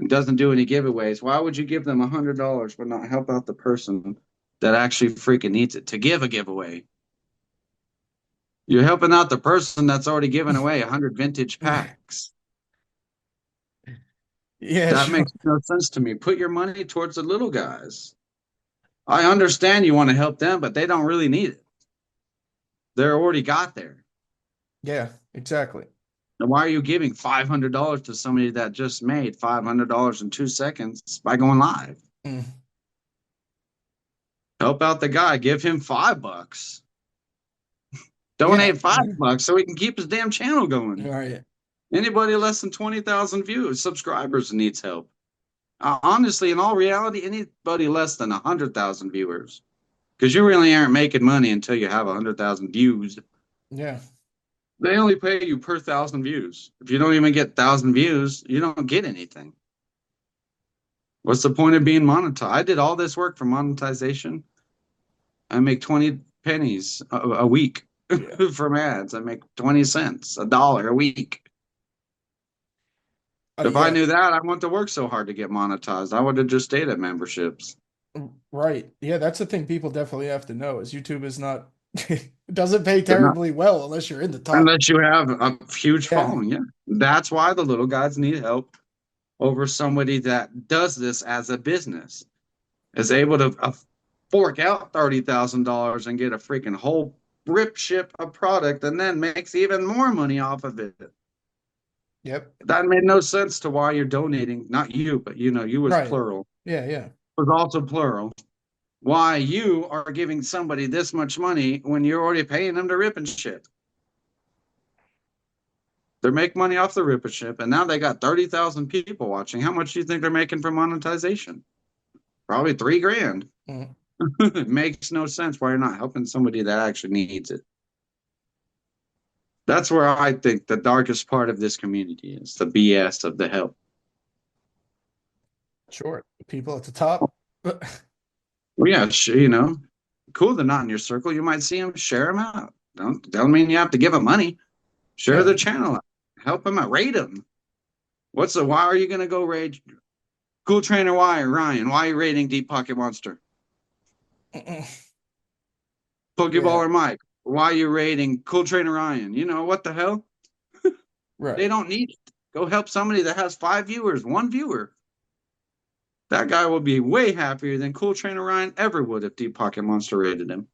doesn't do any giveaways? Why would you give them $100 but not help out the person that actually freaking needs it to give a giveaway? You're helping out the person that's already given away 100 vintage packs. Yeah, That sure. makes no sense to me. Put your money towards the little guys. I understand you want to help them, but they don't really need it. They're already got there. Yeah, exactly. And why are you giving $500 to somebody that just made $500 in 2 seconds by going live? Mm. Help out the guy. Give him $5. Yeah. Donate $5 so he can keep his damn channel going. All right. Anybody less than 20,000 views, subscribers needs help. Honestly, in all reality, anybody less than 100,000 viewers, because you really aren't making money until you have 100,000 views. Yeah. They only pay you per 1,000 views. If you don't even get 1,000 views, you don't get anything. What's the point of being monetized? I did all this work for monetization. I make 20 pennies a week Yeah. from ads. I make 20 cents, $1 a week. If I Yeah. knew that, I wouldn't have worked so hard to get monetized. I would have just stayed at memberships. Right. Yeah, that's the thing people definitely have to know is YouTube is not it doesn't pay They're not, terribly well unless you're in the top. unless you have a huge Yeah. following. Yeah. That's why the little guys need help over somebody that does this as a business, is able to fork out $30,000 and get a freaking whole rip ship of product and then makes even more money off of it. Yep. That made no sense to why you're donating. Not you, but you was Right. plural. Yeah, yeah. Was also plural. Why you are giving somebody this much money when you're already paying them to rip and ship. They make money off the rip and ship, and now they got 30,000 people watching. How much do you think they're making from monetization? Probably $3,000. Mhm. It makes no sense why you're not helping somebody that actually needs it. That's where I think the darkest part of this community is, the BS of the help. Sure. People at the top. Well, yeah, cool. They're not in your circle. You might see them, share them out. Don't mean you have to give them money. Share Yeah. their channel out. Help them out. Rate them. Why are you going to go rate Cool Trainer Ryan? Why are you rating Deep Pocket Monster? Pokeballer Mike, why are you rating Cool Trainer Ryan? What the hell? Right. They don't need it. Go help somebody that has 5 viewers, 1 viewer. That guy will be way happier than Cool Trainer Ryan ever would if Deep Pocket Monster rated him.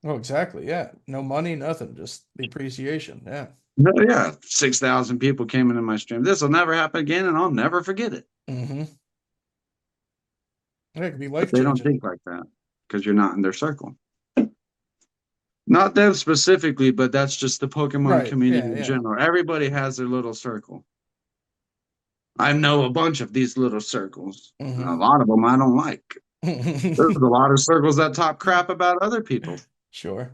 Oh, exactly. Yeah. No money, nothing. Just the appreciation. Yeah. Yeah, 6,000 people came into my stream. This will never happen again, and I'll never forget it. Mm-hmm. Yeah, it could be But they don't life-changing. think like that because you're not in their circle. Not them specifically, but that's just the Pokemon Right. community Yeah, in yeah. general. Everybody has their little circle. I know a bunch of these little circles. Mhm. A lot of them I don't like. There's a lot of circles that talk crap about other people Sure.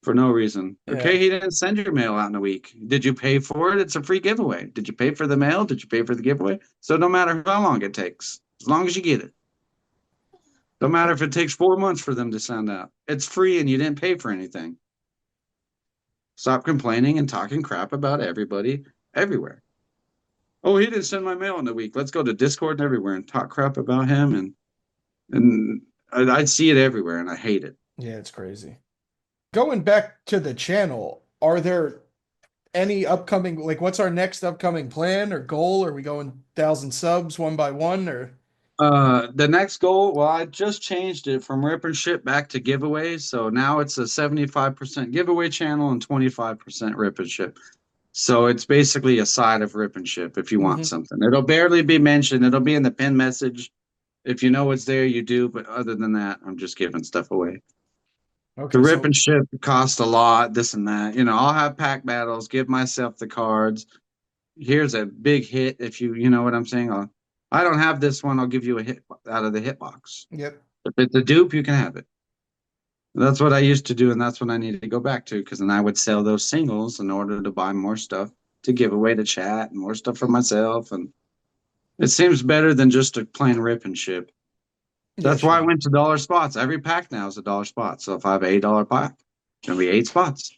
for no reason. Yeah. Okay, he didn't send your mail out in a week. Did you pay for it? It's a free giveaway. Did you pay for the mail? Did you pay for the giveaway? So no matter how long it takes, as long as you get it. No matter if it takes 4 months for them to send out. It's free and you didn't pay for anything. Stop complaining and talking crap about everybody everywhere. Oh, he didn't send my mail in a week. Let's go to Discord and everywhere and talk crap about him. And I see it everywhere and I hate it. Yeah, it's crazy. Going back to the channel, are there any upcoming, like, what's our next upcoming plan or goal? Are we going 1,000 subs one by one or? The next goal, well, I just changed it from rip and ship back to giveaways. So now it's a 75% giveaway channel and 25% rip and ship. So it's basically a side of rip and ship if you want Mhm. something. It'll barely be mentioned. It'll be in the pin message. If you know it's there, you do. But other than that, I'm just giving stuff away. Okay, The rip so and ship cost a lot, this and that. I'll have pack battles, give myself the cards. Here's a big hit if you know what I'm saying. I don't have this one. I'll give you a hit out of the hit box. yep. If it's a dupe, you can have it. That's what I used to do, and that's what I need to go back to, because then I would sell those singles in order to buy more stuff to give away to chat and more stuff for myself. And it seems better than just a plain rip and ship. That's why I went to dollar spots. Every pack now is a dollar spot. So if I have an $8 pack, it's gonna be 8 spots.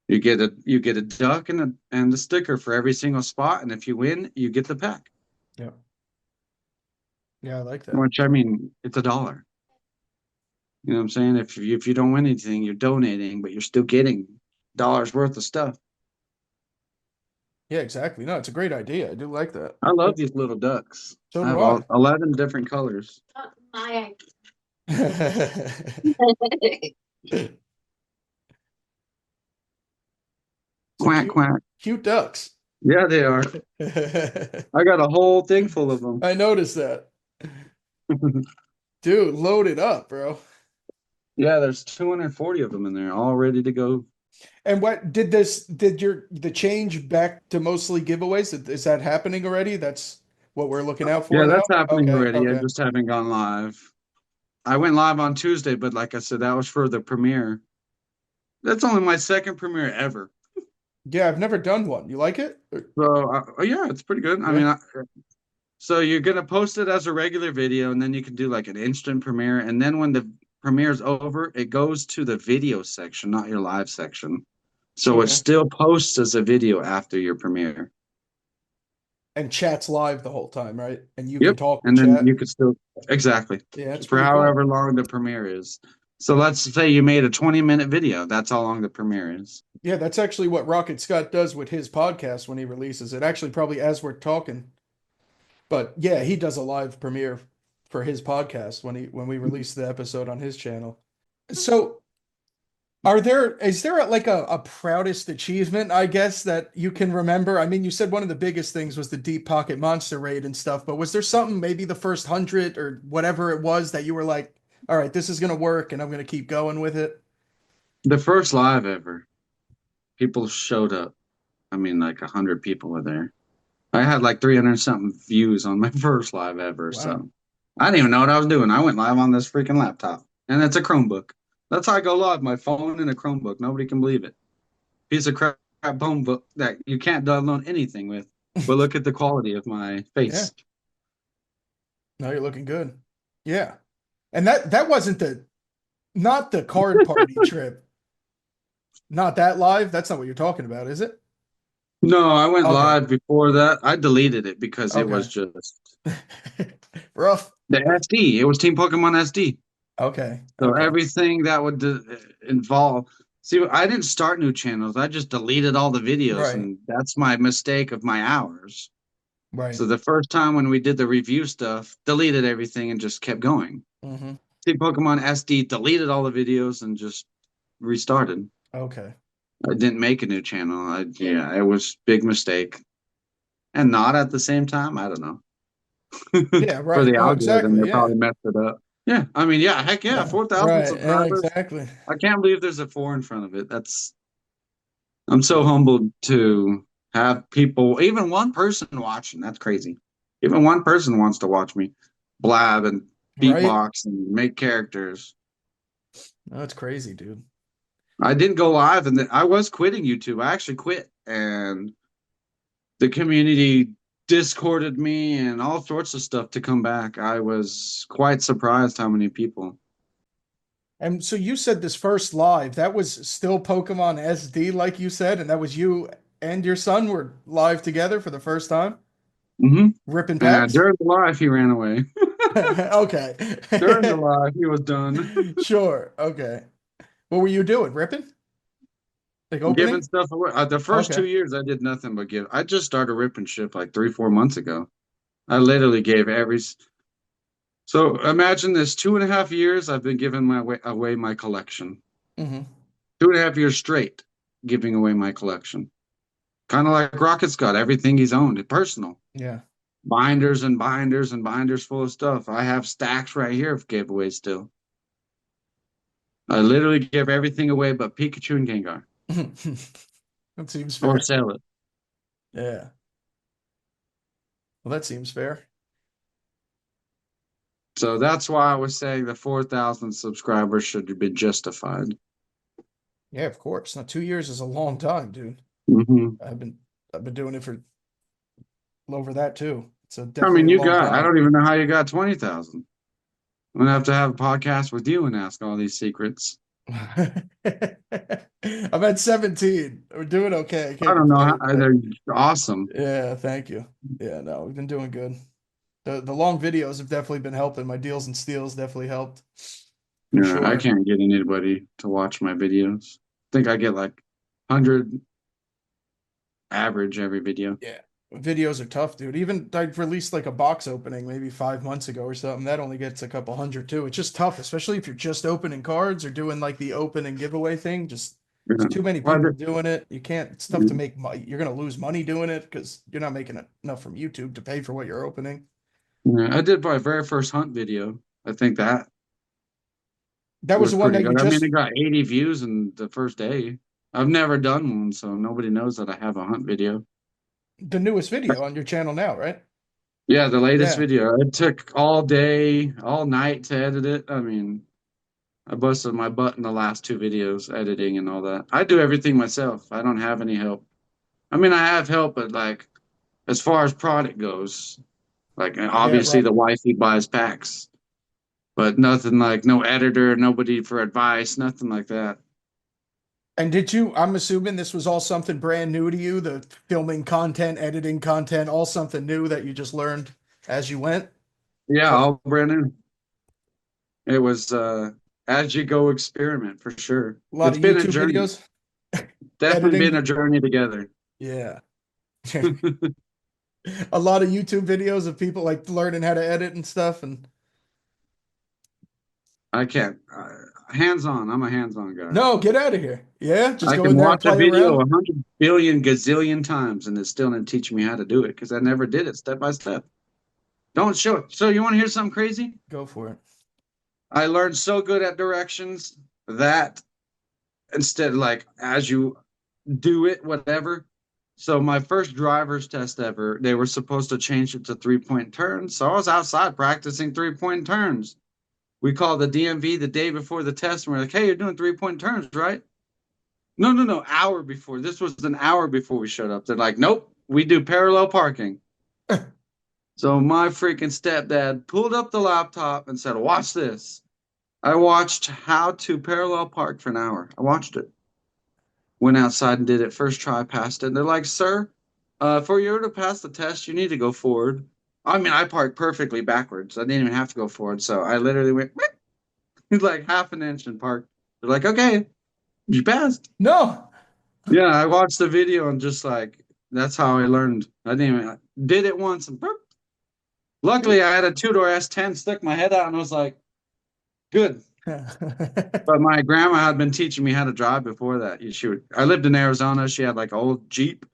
You get a duck and the sticker for every single spot, and if you win, you get the pack. Yep. Yeah, I like that. Which, I mean, it's $1. You know what I'm saying? If you don't win anything, you're donating, but you're still getting dollars worth of stuff. Yeah, exactly. No, it's a great idea. I do like that. I love these little ducks. So I do have I. all 11 different colors. Not my So Quack, quack. cute ducks. Yeah, they are. I I got a whole thing full of them. noticed that. Dude, load it up, bro. Yeah, there's 240 of them in there, all ready to go. And what did the change back to mostly giveaways? Is that happening already? That's what we're looking out for Yeah, now? that's happening Okay, already. I okay. just haven't gone live. I went live on Tuesday, but like I said, that was for the premiere. That's only my second premiere ever. Yeah, I've never done one. You like it? So, yeah, it's pretty good. I Yeah. mean, so you're gonna post it as a regular video, and then you can do like an instant premiere. And then when the premiere's over, it goes to the video section, not your live section. So it Okay. still posts as a video after your premiere. And chat's live the whole time, right? And you can Yep. talk with And then chat. you could still exactly Yeah, it's for pretty cool. however long the premiere is. So let's say you made a 20-minute video. That's how long the premiere is. Yeah, that's actually what Rocket Scott does with his podcast when he releases it. Actually, probably as we're talking. But yeah, he does a live premiere for his podcast when we release the episode on his channel. So is there like a proudest achievement, I guess, that you can remember? I mean, you said one of the biggest things was the Deep Pocket Monster raid and stuff, but was there something, maybe the first 100 or whatever it was, that you were like, all right, this is gonna work and I'm gonna keep going with it? The first live ever, people showed up. I mean, like 100 people were there. I had like 300 something views on my first live ever. Wow. So I didn't even know what I was doing. I went live on this freaking laptop, and it's a Chromebook. That's how I go live. My phone and a Chromebook. Nobody can believe it. Piece of crap phone book that you can't download anything with. But look at the quality of my Yeah. face. No, you're looking good. Yeah. And that wasn't not the card party trip. Not that live. That's not what you're talking about, is it? No, I went Okay. live before that. I deleted it because it was Okay. just Rough. the SD. It was Team Pokemon SD. Okay. So Okay. everything that would involve. See, I didn't start new channels. I just deleted all the videos, Right. and that's my mistake of my hours. Right. So the first time when we did the review stuff, deleted everything and just kept going. Mm-hmm. See, Pokemon SD deleted all the videos and just restarted. Okay. I didn't make a new channel. Yeah, it was big mistake. And not at the same time. I don't know. Yeah, For right. the No, algorithm, exactly. they Yeah. probably messed it up. Yeah, I mean, yeah, heck yeah, Yeah. 4,000 Right. Yeah, subscribers. exactly. I can't believe there's a 4 in front of it. I'm so humbled to have people, even one person watching. That's crazy. Even one person wants to watch me blab and Right. beatbox and make characters. No, that's crazy, dude. I didn't go live, and I was quitting YouTube. I actually quit, and the community discorded me and all sorts of stuff to come back. I was quite surprised how many people. And so you said this first live, that was still Pokemon SD, like you said, and that was you and your son were live together for the first time, Hmm. ripping packs? During the live, he ran away. Okay. During the live, he was done. Sure. Okay. What were you doing? Ripping? Like Giving opening? stuff away. The first Okay. 2 years, I did nothing but give. I just started ripping ship like 3, 4 months ago. I literally gave So imagine this: 2.5 years, I've been giving away my collection. Hmm. 2.5 years straight, giving away my collection. Kind of like Rocket Scott, everything he's owned, personal. Yeah. Binders and binders and binders full of stuff. I have stacks right here of giveaways still. I literally give everything away but Pikachu and Gengar, That seems or fair. sell it. Yeah. Well, that seems fair. So that's why I was saying the 4,000 subscribers should have been justified. Yeah, of course. Now 2 years is a long time, dude. Hmm. I've been I've been doing it for over that too. So I definitely mean, a long I time. don't even know how you got 20,000. I'm going to have a podcast with you and ask all these secrets. I'm at 17. We're doing okay. I I can't don't know. complain. But They're awesome. yeah, thank you. Yeah, no, we've been doing good. The long videos have definitely been helping. My deals and steals definitely helped. For Yeah, I sure. can't get anybody to watch my videos. I think I get like 100 average every video. Yeah. Videos are tough, dude. Even I released like a box opening maybe 5 months ago or something. That only gets a couple hundred too. It's just tough, especially if you're just opening cards or doing like the open and giveaway thing. Just Yeah. there's too many Well, people doing it. You can't, it's tough to make money. You're gonna lose money doing it because you're not making enough from YouTube to pay for what you're opening. I did my very first hunt video. I think that That was was the one pretty that you good. I mean, just it got 80 views in the first day. I've never done one, so nobody knows that I have a hunt video. the newest video on your channel now, right? Yeah, the latest Yeah. video. It took all day, all night to edit it. I mean, I busted my butt in the last two videos, editing and all that. I do everything myself. I don't have any help. I mean, I have help, but like as far as product goes, like Yeah, obviously right. the wifey buys packs, but nothing like no editor, nobody for advice, nothing like that. And did you, I'm assuming this was all something brand new to you, the filming content, editing content, all something new that you just learned as you went? Yeah, Oh, all brand new. It was as you go experiment for sure. a lot It's of been a YouTube journey. videos, Definitely been a editing. journey together. Yeah. A lot of YouTube videos of people like learning how to edit and stuff. And I can't hands on. I'm a hands on guy. no, get out of here. Yeah, just I go can in there and watch a play video around. 100 billion gazillion times and it's still not teaching me how to do it because I never did it step by step. Don't show it. So you want to hear something crazy? Go for it. I learned so good at directions that instead, like as you do it, whatever. So my first driver's test ever, they were supposed to change it to 3-point turns. So I was outside practicing 3-point turns. We called the DMV the day before the test, and we're like, "Hey, you're doing 3-point turns, right?" No, no, no. Hour before. This was an hour before we showed up. They're like, "Nope, we do parallel parking." So my freaking stepdad pulled up the laptop and said, "Watch this." I watched how to parallel park for an hour. I watched it. Went outside and did it. First try, passed it. And they're like, "Sir, for you to pass the test, you need to go forward." I mean, I parked perfectly backwards. I didn't even have to go forward. So I literally went like half an inch and parked. They're like, "Okay, you passed." No. Yeah, I watched the video and just like that's how I learned. I didn't even did it once and boop. Luckily I had a two-door S10, stuck my head out and I was like, good. But my grandma had been teaching me how to drive before that. I lived in Arizona. She had like an old Jeep.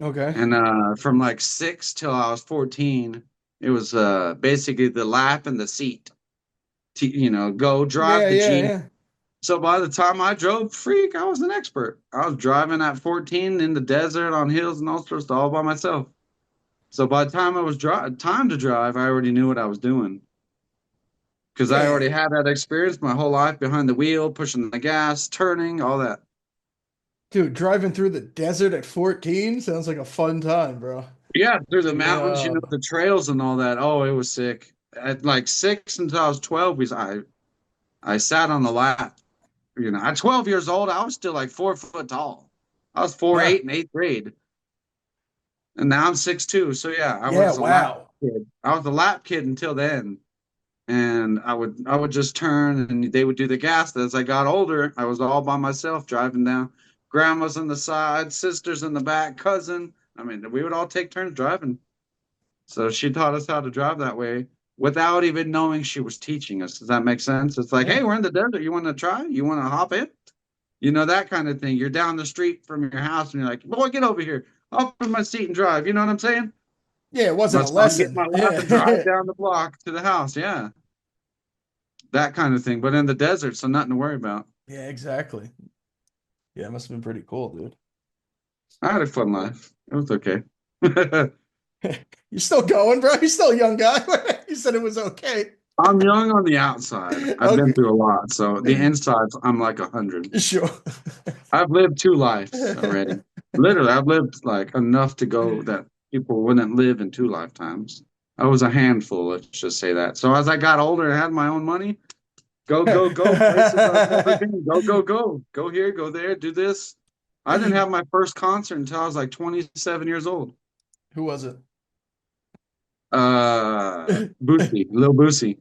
Okay. And from like 6 till I was 14, it was basically the lap and the seat. Go drive Yeah, the yeah, Jeep. yeah. So by the time I drove, freak, I was an expert. I was driving at 14 in the desert on hills and all sorts all by myself. So by the time I was time to drive, I already knew what I was doing because I Yeah. already had that experience my whole life behind the wheel, pushing the gas, turning, all that. Dude, driving through the desert at 14 sounds like a fun time, bro. Yeah, through the mountains, No. the trails and all that. Oh, it was sick. At like 6 until I was 12, I sat on the lap. At 12 years old, I was still like 4 foot tall. I was 4'8" in eighth grade. And now I'm 6'2". So yeah, I Yeah, was a lap wow. kid. I was a lap kid until then. And I would just turn and they would do the gas. As I got older, I was all by myself driving down. Grandma's on the side, sisters in the back, cousin. I mean, we would all take turns driving. So she taught us how to drive that way without even knowing she was teaching us. Does that make sense? It's like, hey, Yeah. we're in the desert. You want to try? You want to hop in? That kind of thing. You're down the street from your house and you're like, boy, get over here. I'll put my seat and drive. You know what I'm saying? Yeah, it wasn't a Let's go get my lesson. lap and drive Yeah. down the block to the house. Yeah. That kind of thing. But in the desert, so nothing to worry about. Yeah, exactly. Yeah, it must have been pretty cool, dude. I had a fun life. It was okay. You're still going, bro? You're still a young guy. You said it was okay. I'm young on the outside. I've been Okay. through a lot. So the inside, I'm like 100. Sure. I've lived two lives already. Literally, I've lived like enough to go that people wouldn't live in two lifetimes. I was a handful, let's just say that. So as I got older and had my own money, go, go, go. Places I've never been. Go, go, go. Go here, go there, do this. I didn't have my first concert until I was like 27 years old. Who was it? Boosie, Lil Boosie.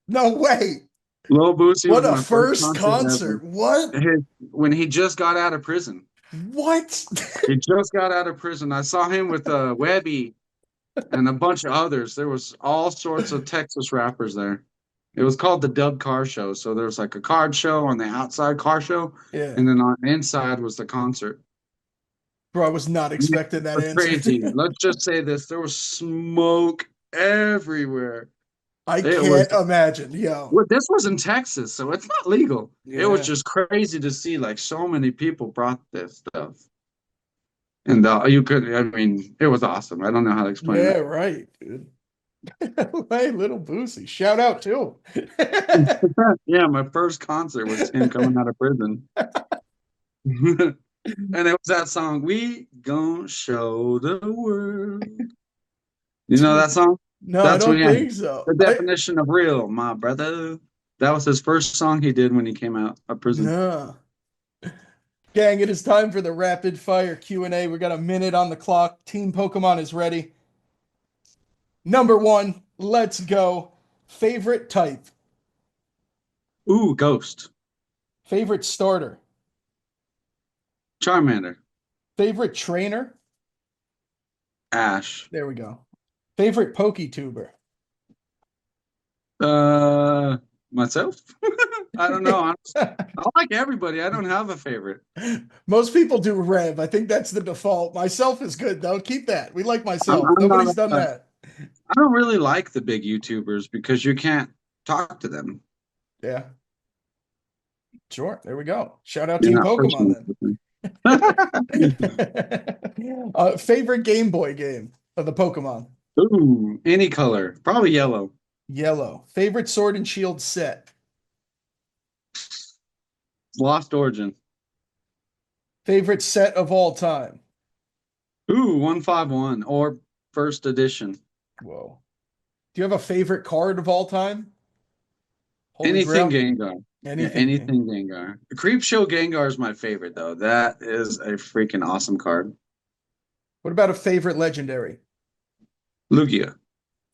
No way. Lil Boosie What was a my first first concert concert. What? ever. When he just got out of prison. What? He just got out of prison. I saw him with Webby and a bunch of others. There was all sorts of Texas rappers there. It was called the Dub Car Show. So there was like a card show on the outside car show, Yeah. and then on the inside was the concert. Bro, I was not expecting that It was answer. crazy. Let's just say this: there was smoke everywhere. I It was. can't imagine. Yo. Well, this was in Texas, so it's not legal. It was Yeah. just crazy to see like so many people brought this stuff. And you could, I mean, it was awesome. I don't know how to explain Yeah, it. right, dude. Hey, little Boosie. Shout out too. Yeah, my first concert was him coming out of prison. And it was that song, We Gon' Show the World. You know that song? No, I That's what don't he had. think so. The definition of real, my brother. That was his first song he did when he came out of prison. No. Gang, it is time for the rapid fire Q&A. We got a minute on the clock. Team Pokemon is ready. Number 1, let's go. Favorite type. Ooh, Ghost. Favorite starter. Charmander. Favorite trainer. Ash. There we go. Favorite PokeTuber. Myself? I don't know. I like everybody. I don't have a favorite. Most people do Rev. I think that's the default. Myself is good though. Keep that. We like myself. I'm Nobody's not done that. I don't really like the big YouTubers because you can't talk to them. Yeah. Sure. There we go. Shout out You're Team not Pokemon personal then. with them. Favorite Game Boy game of the Pokemon. Ooh, any color. Probably yellow. Yellow. Favorite Sword and Shield set. Lost Origin. Favorite set of all time. Ooh, 151 or first edition. Whoa. Do you have a favorite card of all time? Holy Anything Grail? Gengar. Anything. Yeah, anything Gengar. Creep Show Gengar is my favorite though. That is a freaking awesome card. What about a favorite legendary? Lugia.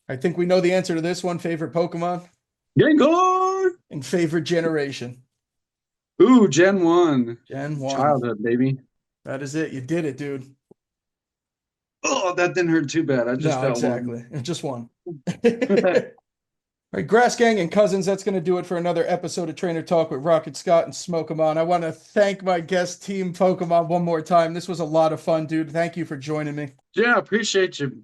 I think we know the answer to this one. Favorite Pokemon Gengar. and favorite generation. Ooh, Gen 1. Gen 1. Childhood, baby. That is it. You did it, dude. Oh, that didn't hurt too bad. I just No, felt exactly. Just one. All right, Grass Gang and Cousins, that's going to do it for another episode of Trainer Talk with Rocket Scott and Smokemon. I want to thank my guest, Team Pokemon, one more time. This was a lot of fun, dude. Thank you for joining me. Yeah, appreciate you.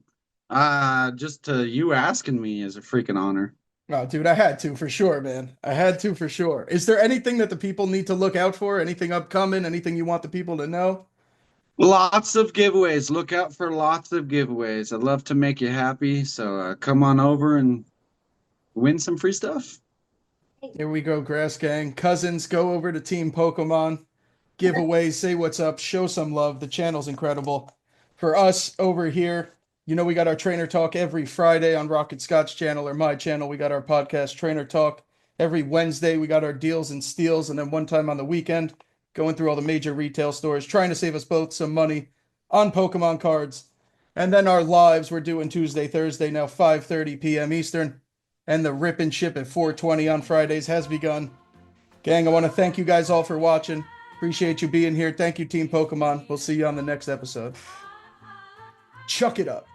Just you asking me is a freaking honor. Oh, dude, I had to for sure, man. I had to for sure. Is there anything that the people need to look out for? Anything upcoming? Anything you want the people to know? Lots of giveaways. Look out for lots of giveaways. I'd love to make you happy. So come on over and win some free stuff. Here we go, Grass Gang. Cousins, go over to Team Pokemon. Giveaways, say what's up, show some love. The channel's incredible. For us over here, you know we got our Trainer Talk every Friday on Rocket Scott's channel or my channel. We got our podcast Trainer Talk. Every Wednesday, we got our deals and steals. And then one time on the weekend, going through all the major retail stores, trying to save us both some money on Pokemon cards. And then our lives, we're doing Tuesday, Thursday, now 5:30 p.m. Eastern. And the rip and ship at 4:20 on Fridays has begun. Gang, I want to thank you guys all for watching. Appreciate you being here. Thank you, Team Pokemon. We'll see you on the next episode. Chuck it up.